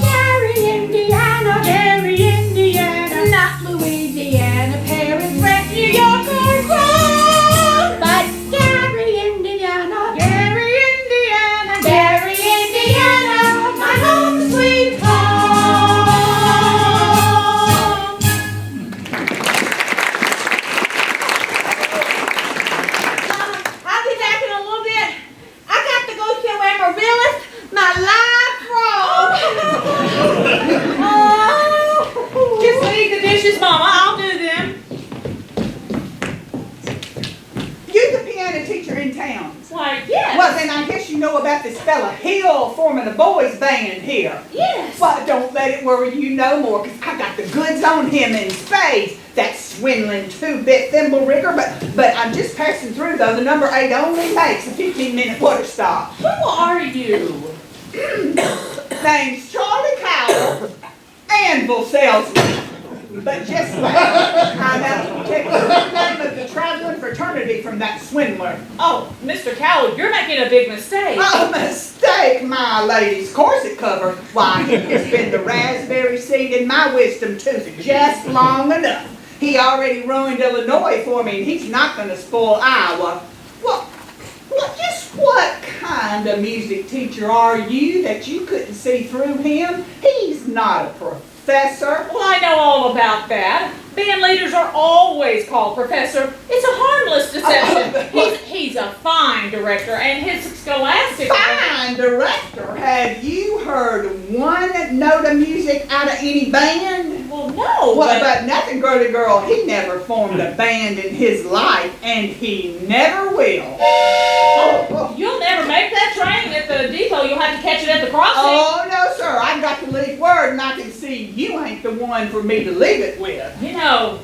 Gary, Indiana, Gary, Indiana, not Louisiana, Paris, France, New York, or Rome, but Gary, Indiana, Gary, Indiana, Gary, Indiana, my home sweet home. I'll be back in a little bit. I got to go show Amaryllis my live frog. Oh. Just leave the dishes, Mama. I'll do them. You the piano teacher in town. Why, yes. Well, then I guess you know about this fella Hill forming a boys band here. Yes. Well, don't let it worry you no more, because I got the goods on him in spades. That swindling 2-bit thimble rigger, but I'm just passing through though. The number 8 only makes a 15-minute water stop. Who are you? Name's Charlie Cowell, anvil salesman. But just last time out to protect the name of the traveling fraternity from that swindler. Oh, Mr. Cowell, you're making a big mistake. A mistake, my lady's corset cover. Why, it's been the raspberry seed in my wisdom tooth just long enough. He already ruined Illinois for me, and he's not going to spoil Iowa. Well, just what kind of music teacher are you that you couldn't see through him? He's not a professor. Well, I know all about that. Band leaders are always called professor. It's a harmless deception. He's a fine director, and his scholastic... Fine director? Have you heard one note of music out of any band? Well, no, Well, but nothing, girly girl, he never formed a band in his life, and he never will. You'll never make that train at the depot. You'll have to catch it at the crossing. Oh, no, sir, I've got to leave word, and I can see you ain't the one for me to leave it with. You know,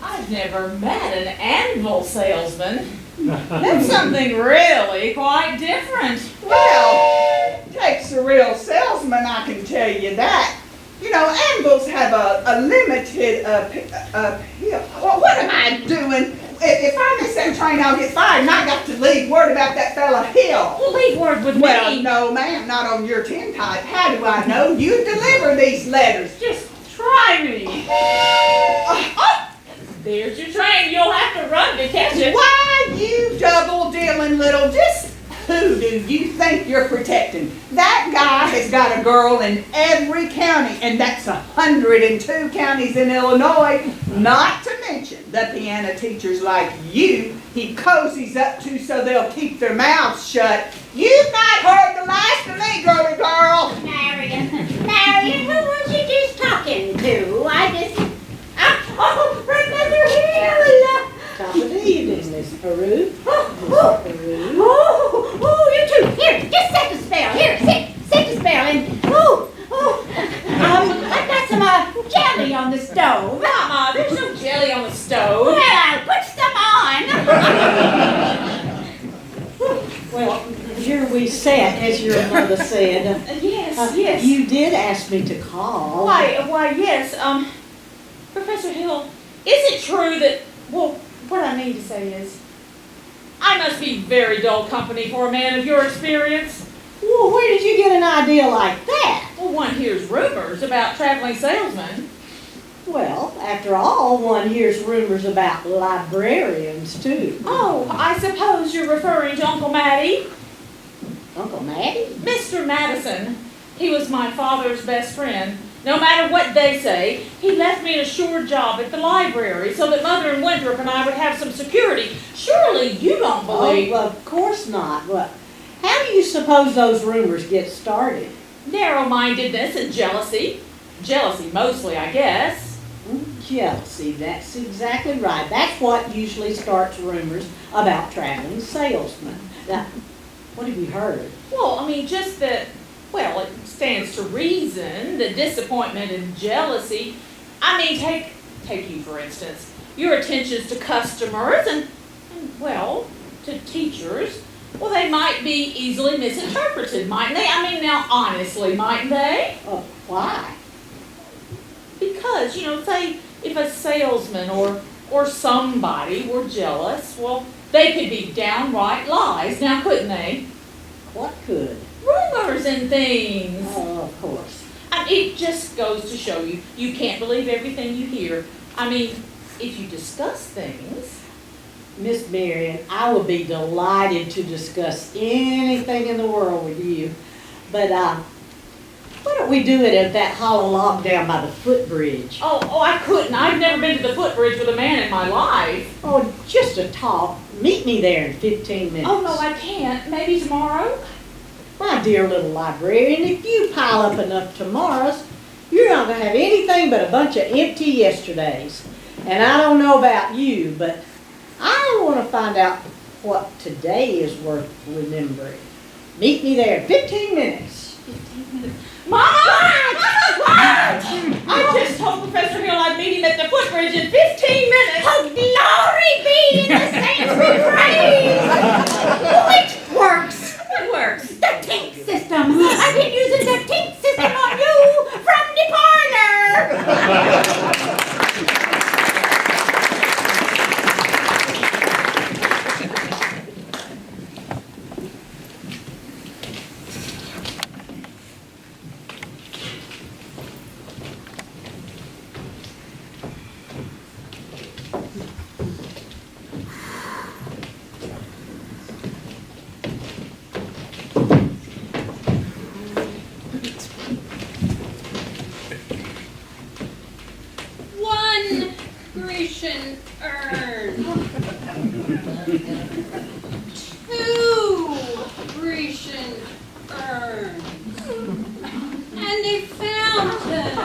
I've never met an anvil salesman. That's something really quite different. Well, takes a real salesman, I can tell you that. You know, anvils have a limited appeal. Well, what am I doing? If I miss that train, I'll get fired, and I got to leave word about that fella Hill. Well, leave word with Well, me. no, ma'am, not on your tintype. How do I know you deliver these letters? Just try me. Oh, there's your train. You'll have to run to catch it. Why, you double-dealing little who do you think you're protecting? That guy has got a girl in every county, and that's 102 counties in Illinois, not to mention the piano teachers like you he cozies up to so they'll keep their mouths shut. You've not heard the last of me, girly girl. Marion, who was you just talking to? Professor Hill! Top of the evening, Miss Peru. You two, here, just set the spell. Here, set the spell, and I've got some jelly on the stove. Mama, there's no jelly on the stove. Well, I'll put some on. Well, here we sat, as your mother said. Yes. You did ask me to call. Why, yes. Professor Hill, is it true that, well, what I mean to say is, I must be very dull company for a man of your experience. Well, where did you get an idea like that? Well, one hears rumors about traveling salesmen. Well, after all, one hears rumors about librarians, too. Oh, I suppose you're referring to Uncle Matty? Uncle Matty? Mr. Madison. He was my father's best friend. No matter what they say, he left me an assured job at the library so that Mother and Winthrop and I would have some security. Surely you don't believe... Oh, of course not. Well, how do you suppose those rumors get started? Narrow-mindedness and jealousy. Jealousy mostly, I guess. Jealousy, that's exactly right. That's what usually starts rumors about traveling salesmen. Now, what have you heard? Well, I mean, just that, well, it stands to reason that disappointment and jealousy, I mean, take you for instance, your attentions to customers and well, to teachers, well, they might be easily misinterpreted, mightn't they? I mean, now, honestly, mightn't they? Why? Because, you know, say if a salesman or somebody were jealous, well, they could be downright lies, now couldn't they? What could? Rumors and things. Oh, of course. It just goes to show you, you can't believe everything you hear. I mean, if you discuss things. Miss Marion, I would be delighted to discuss anything in the world with you. But, why don't we do it at that hollow log down by the footbridge? Oh, I couldn't. I've never been to the footbridge with a man in my life. Oh, just a talk. Meet me there in 15 minutes. Oh, no, I can't. Maybe tomorrow? My dear little librarian, if you pile up enough tomorrows, you're not going to have anything but a bunch of empty yesterdays. And I don't know about you, but I want to find out what today is worth remembering. Meet me there in 15 minutes. 15 minutes. Mama! I just told Professor Hill I'd meet him at the footbridge in 15 minutes. Oh, glory be in the saints be praised! Which works? It works. The tink system. I've been using the tink system on you from the parlor. Grecian urn. 2 Grecian urns. And a fountain.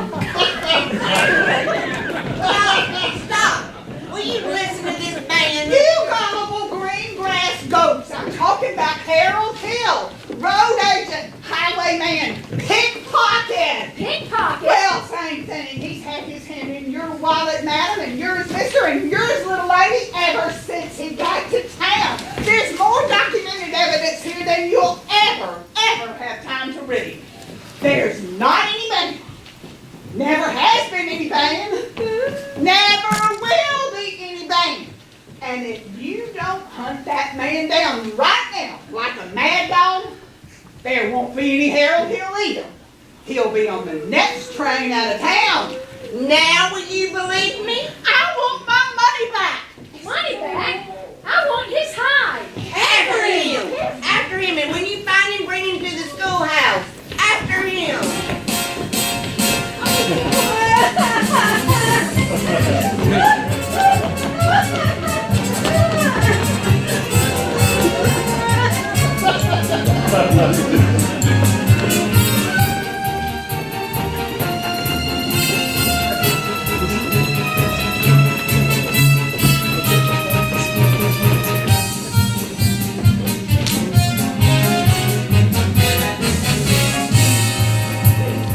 Stop! Will you listen to this man? You gullible green grass goats. I'm talking about Harold Hill, road agent, highwayman, pickpocket. Pickpocket. Well, same thing. He's had his hand in your wallet, madam, and yours, mister, and yours, little lady, ever since he got to town. There's more documented evidence here than you'll ever have time to read. There's not any money. Never has been any band. Never will be any band. And if you don't hunt that man down right now, like a mad dog, there won't be any Harold Hill either. He'll be on the next train out of town. Now will you believe me? I want my money back. Money back? I want his hide. After him! After him, and when you find him, bring him to the schoolhouse. After him!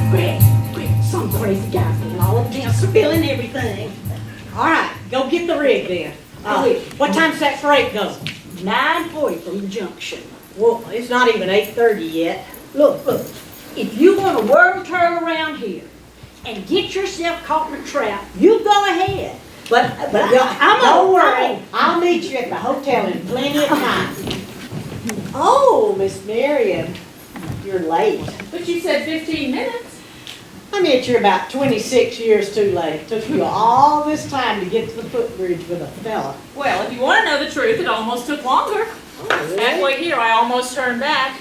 Quick, some crazy guys in all of town spilling everything. All right, go get the rig then. What time's that freight go? 9:40 from the junction. Well, it's not even 8:30 yet. Look, if you want a world turn around here and get yourself caught in a trap, you go ahead. But I'm Don't worry, I'll meet you at the hotel in plenty of time. Oh, Miss Marion, you're late. But you said 15 minutes. I meant you're about 26 years too late. It took you all this time to get to the footbridge with a fella. Well, if you want to know the truth, it almost took longer. Halfway here, I almost turned back.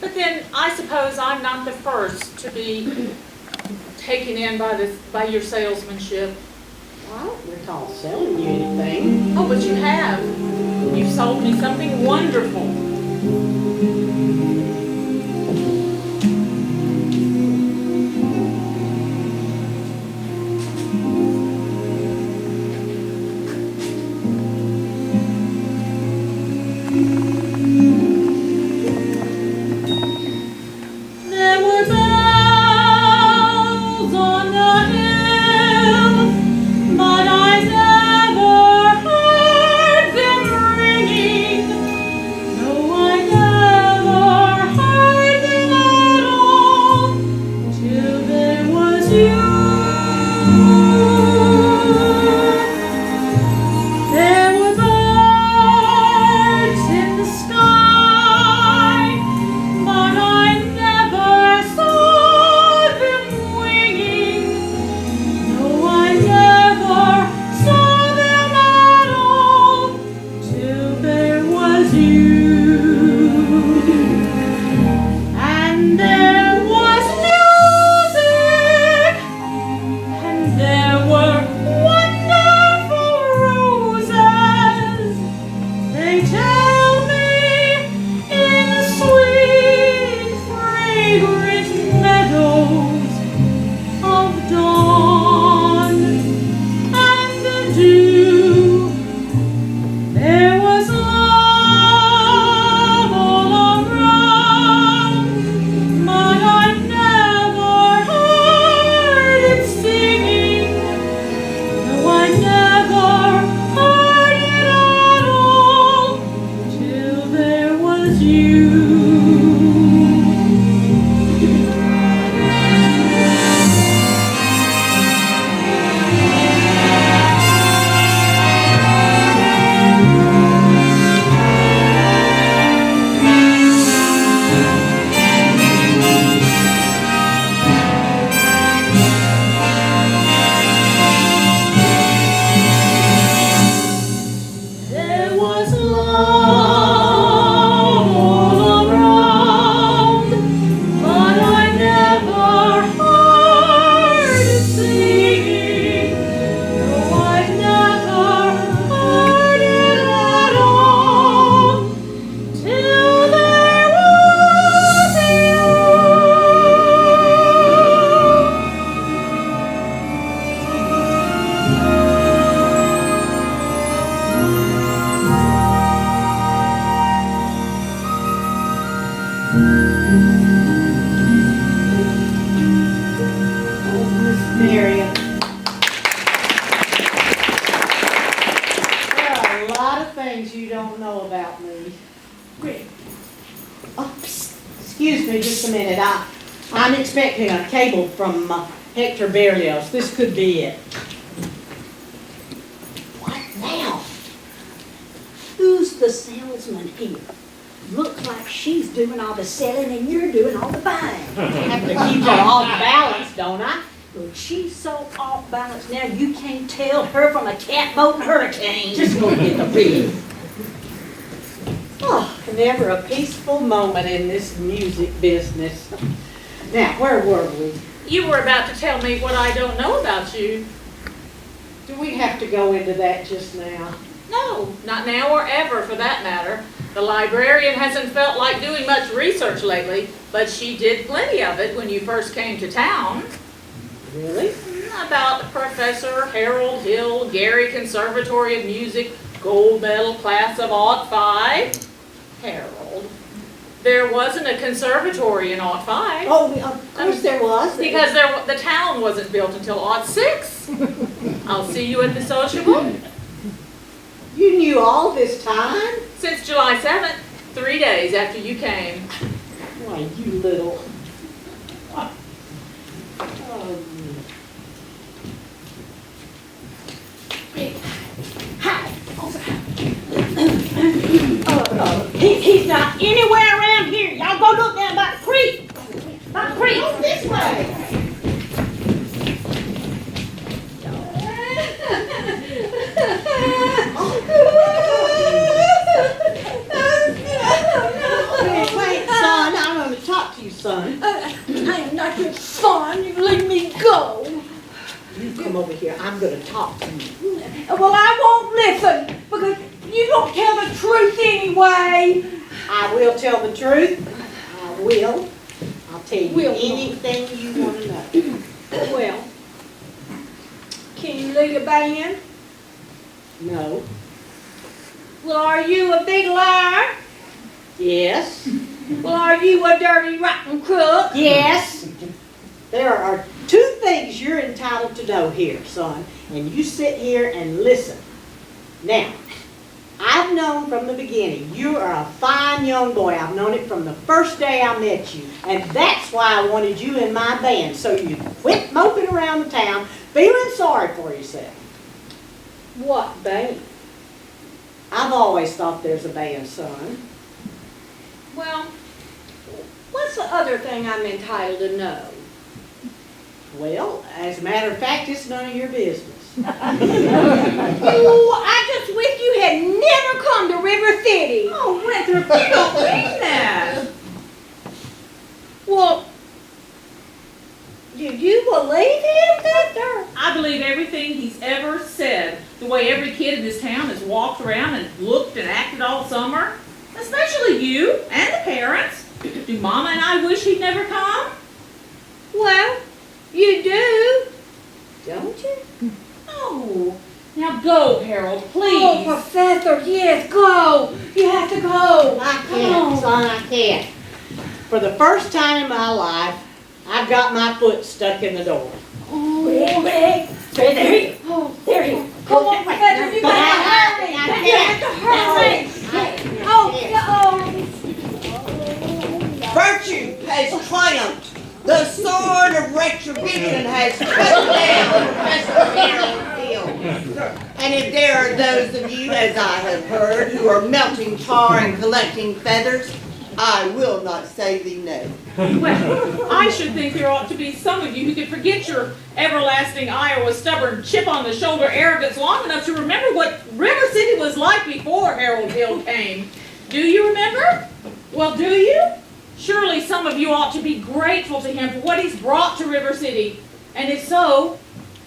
But then I suppose I'm not the first to be taken in by your salesmanship. Well, I don't recall selling you anything. Oh, but you have. You've sold me something wonderful. There were bells on the hill, but I never heard them ringing. No, I never Excuse me just a minute. I'm expecting a cable from Hector Berlioz. This could be it. What now? Who's the salesman here? Looks like she's doing all the selling and you're doing all the buying. I have to keep her off balance, don't I? Well, she's so off balance now you can't tell her from a catboat and hurricane. Just go get the rig. Oh, never a peaceful moment in this music business. Now, where were we? You were about to tell me what I don't know about you. Do we have to go into that just now? No, not now or ever for that matter. The librarian hasn't felt like doing much research lately, but she did plenty of it when you first came to town. Really? About Professor Harold Hill, Gary Conservatory of Music, gold medal class of '05. Harold. There wasn't a conservatory in '05. Oh, of course there was. Because the town wasn't built until '06. I'll see you at the sociable. You knew all this time? Since July 7th, 3 days after you came. Why, you little... Oh. He's not anywhere around here. Y'all go look down by the creek. By the creek. Go this way. Wait, son, I want to talk to you, son. I'm not your son. You leave me go. You come over here. I'm going to talk to you. Well, I won't listen because you don't tell the truth anyway. I will tell the truth. I will. I'll tell you Will. anything you want to know. Well, can you lead a band? No. Well, are you a big liar? Yes. Well, are you a dirty, rotten crook? Yes. There are two things you're entitled to know here, son. And you sit here and listen. Now, I've known from the beginning you are a fine young boy. I've known it from the first day I met you. And that's why I wanted you in my band, so you quit moping around the town feeling sorry for yourself. What band? I've always thought there's a band, son. Well, what's the other thing I'm entitled to know? Well, as a matter of fact, it's none of your business. Oh, I just wish you had never come to River City. Oh, Winthrop, you don't mean that. Well, do you believe him, Victor? I believe everything he's ever said. The way every kid in this town has walked around and looked and acted all summer. Especially you and the parents. Do Mama and I wish he'd never come? Well, you do, don't you? No. Now go, Harold, please. Oh, Professor, yes, go. You have to go. I can't, son, I can't. For the first time in my life, I've got my foot stuck in the door. Oh, Rick. There he is. Oh, there he is. Come on, Professor, you got to hurry. You have to hurry. Oh. Virtue has triumphed. The sword of retribution has cut down Professor Harold Hill. And if there are those of you, as I have heard, who are melting tar and collecting feathers, I will not say thee no. Well, I should think there ought to be some of you who could forget your everlasting Iowa stubborn chip on the shoulder arrogance long enough to remember what River City was like before Harold Hill came. Do you remember? Well, do you? Surely some of you ought to be grateful to him for what he's brought to River City. And if so,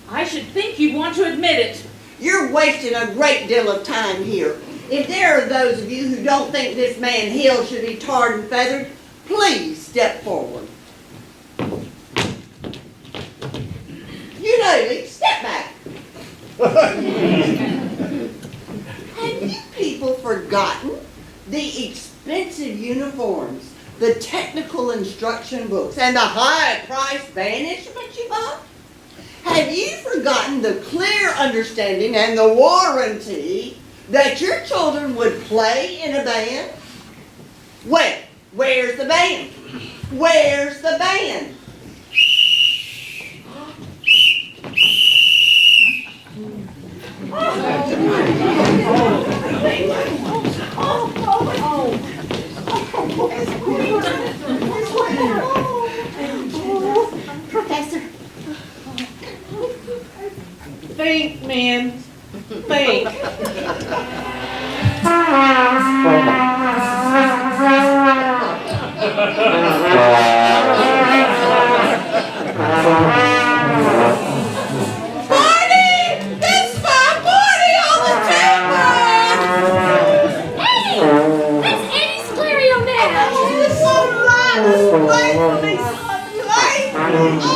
I should think you'd want to admit it. You're wasting a great deal of time here. If there are those of you who don't think this man Hill should be tarred and feathered, please step forward. You Haley, step back. Have you people forgotten the expensive uniforms, the technical instruction books, and the high-priced band instruments you bought? Have you forgotten the clear understanding and the warranty that your children would play in a band? Well, Where's the band? Where's the band? Professor. Think, man. Think. It's my party on the table! Hey! That's Eddie's stereo now! It's so loud, it's playing for me, oh, Davey!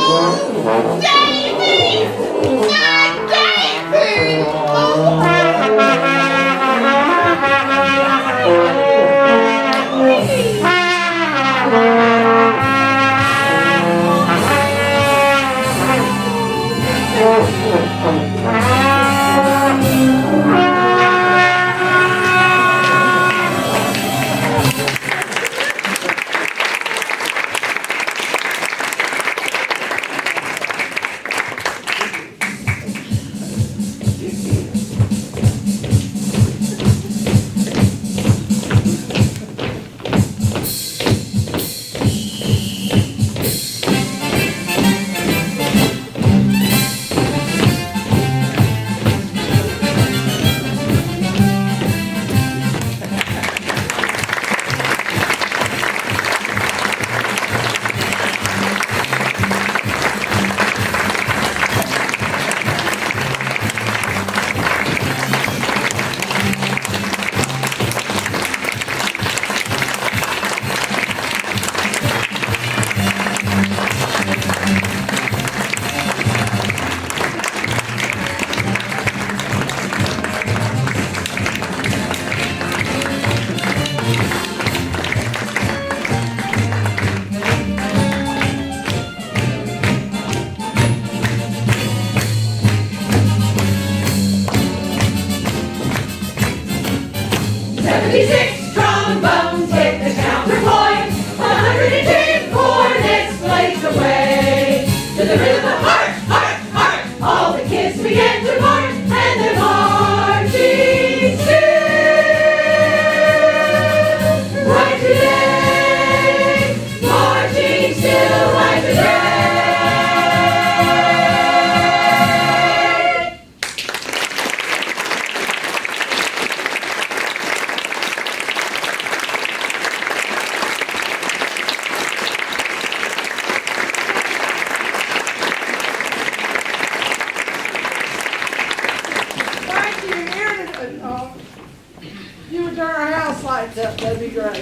lights up, that'd be great.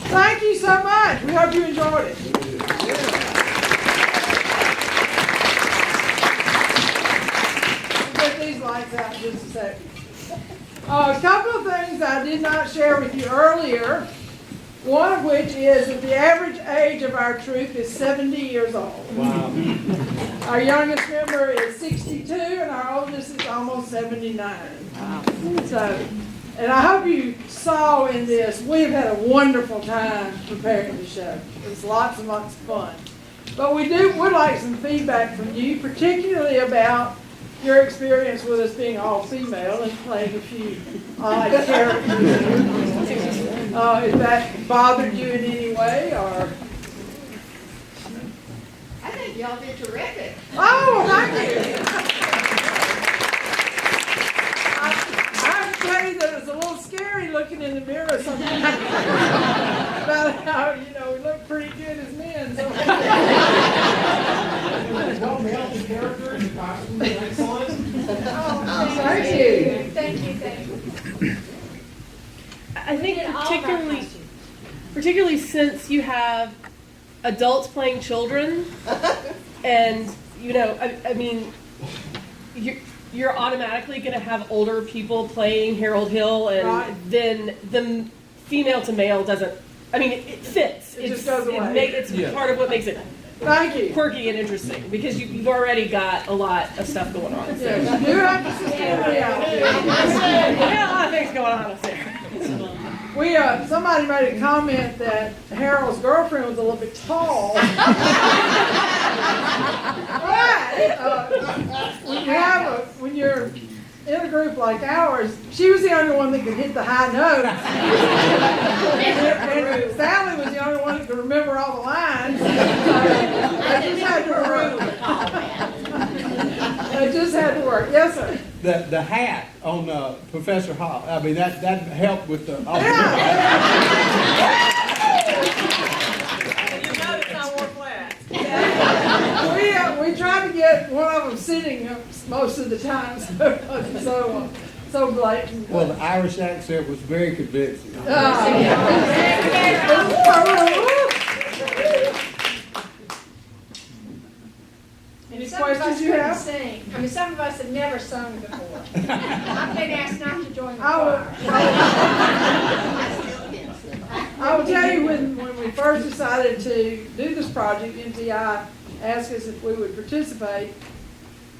Thank you so much. We hope you enjoyed it. We'll get these lights out in just a second. A couple of things I did not share with you earlier, one of which is that the average age of our troop is 70 years old. Wow. Our youngest member is 62 and our oldest is almost 79. Wow. So, and I hope you saw in this, we've had a wonderful time preparing the show. It was lots and lots of fun. But would like some feedback from you, particularly about your experience with us being all female and playing a few odd characters. If that bothered you in any way, or? I think y'all did terrific. Oh, thank you. I have to tell you that it's a little scary looking in the mirror sometimes about how, we look pretty good as men. So. Well, male characters and costumes are excellent. Oh, thank you. Thank you. I think particularly since you have adults playing children, and I mean, you're automatically going to have older people playing Harold Hill, and right. then the female to male doesn't. I mean, it fits. It just goes away. It's part of what makes it Thank you. quirky and interesting, because you've already got a lot of stuff going on. So. Yes, you have to sustain reality. Yeah, a lot of things going on up there. Somebody made a comment that Harold's girlfriend was a little bit tall. But, when you're in a group like ours, she was the only one that could hit the high notes. And Sally was the only one that could remember all the lines. I just had to work. It just had to work. Yes, sir. The hat on Professor Hall, I mean, that helped with the. Oh, We try to get one of them sitting most of the time, so blatant. well, the Irish accent was very convincing. Any Some of us questions you couldn't have? sing. I mean, some of us have never sung before. I've been asked not to join the I will tell you, when we first decided to do this project, MTI asked us if we would participate.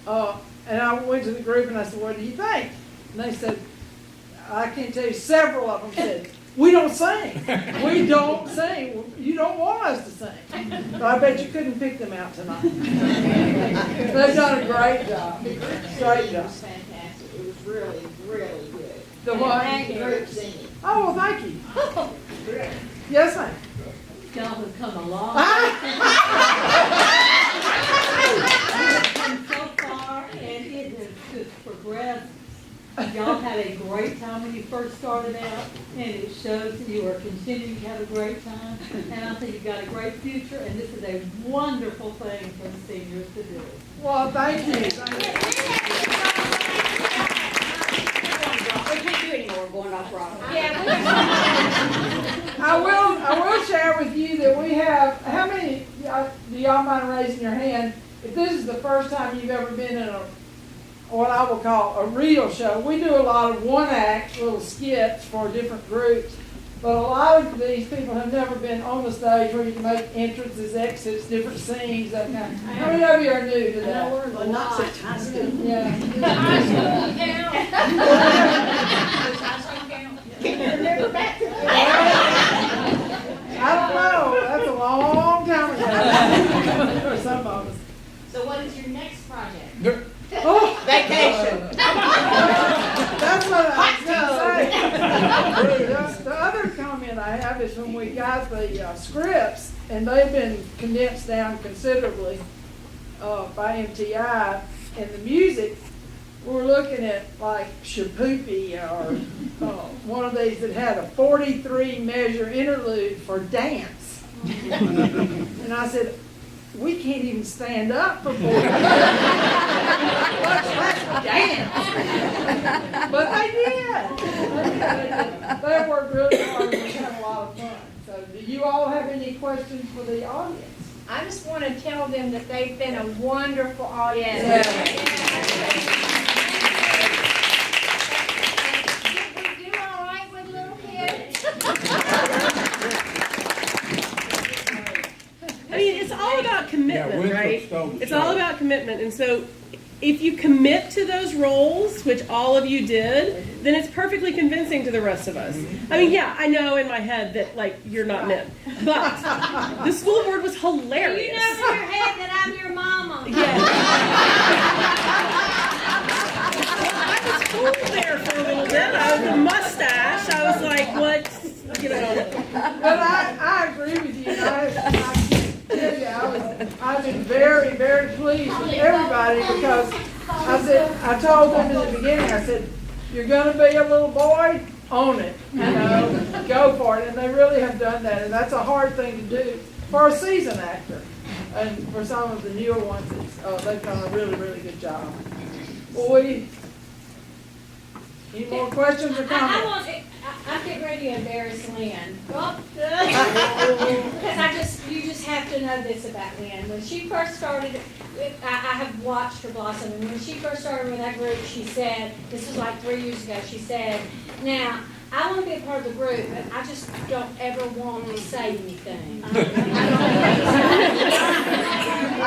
And I went to the group and I said, what do you think? And they said, I can't tell you, several of them said, we don't sing. We don't sing. You don't want us to sing. But I bet you couldn't pick them out tonight. They've done a great job. Great It job. was fantastic. It was really, really good. The what? And the group singing. Oh, well, thank you. Yes, ma'am. Y'all have come a long come so far, and it has just progressed. Y'all had a great time when you first started out, and it shows that you are continuing to have a great time. And I think you've got a great future, and this is a wonderful thing for the seniors to do. Well, thank you. We can't do anymore, we're going off rock. I will share with you that we have, how many, do y'all mind raising your hand? If this is the first time you've ever been in what I will call a real show, we do a lot of one-act little skits for different groups, but a lot of these people have never been on the stage where you can make entrances, exits, different scenes, that kind of. How many of you are new to that? Well, not such high school. Yeah. High school count. Can you remember back to I don't know, that's a long time ago. For some of us. So what is your next project? Oh, vacation? that's what I was going to say. The other comment I have is when we got the scripts, and they've been condensed down considerably by MTI, and the music, we're looking at like Shapoopy or one of these that had a 43 measure interlude for dance. And I said, we can't even stand up for 40 minutes. Let's dance. But they did. They worked really hard and we had a lot of fun. So do you all have any questions for the audience? I just want to tell them that they've been a wonderful audience. Yeah. Did we do all right with little kids? I mean, it's all about commitment, Winthrop right? stole the It's show. all about commitment. And so if you commit to those roles, which all of you did, then it's perfectly convincing to the rest of us. I mean, yeah, I know in my head that, like, you're not men. But the school board was hilarious. You know in your head that I'm your mama. Yeah. I was cool there for a little bit. The mustache, I was like, what, you know. But I agree with you. I've been very, very pleased with everybody because I told them in the beginning, I said, you're going to be a little boy, own it, go for it. And they really have done that. And that's a hard thing to do for a seasoned actor. And for some of the newer ones, they've done a really, really good job. Well, any more questions or comments? I'm getting ready to embarrass Lynn. Because you just have to know this about Lynn. When she first started, I have watched her blossom, and when she first started with that group, she said, this was like 3 years ago, she said, now, I want to be a part of the group, but I just don't ever want to say anything. I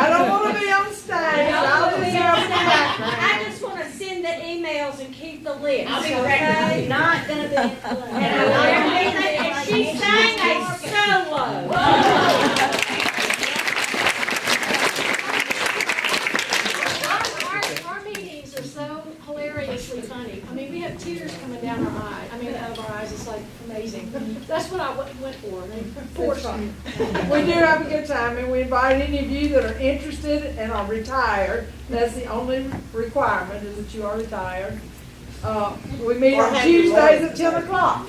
don't want to be on stage. I just want to send the emails and keep the list, I'll be okay? ready. Not gonna be in the list. And she sang a solo. Our meetings are so hilariously funny. I mean, we have tears coming down our eye. I mean, out of our eyes. It's like amazing. That's what I went for. They forced me. We do have a good time, and we invite any of you that are interested and are retired. That's the only requirement, is that you are retired. We meet Or on have your Tuesdays lawyer. at 10 o'clock.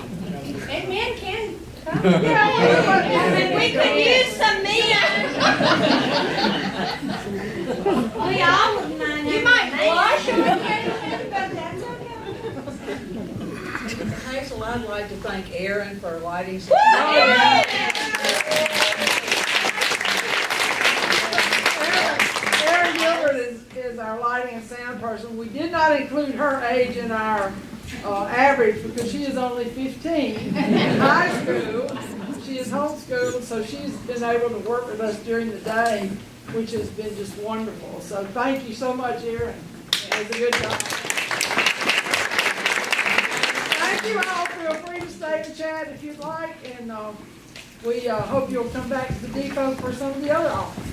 And men can come. Yeah, We could use some men. We all wouldn't mind. You might blush or anything, but that's okay. Hazel, I'd like to thank Aaron for lighting. Erin Gilbert is our lighting and sound person. We did not include her age in our average because she is only 15 in high school. She is homeschooled, so she's been able to work with us during the day, which has been just wonderful. So thank you so much, Erin. It was a good job. Thank you all. Feel free to stay and chat if you'd like, and we hope you'll come back to the depot for some of the other offices.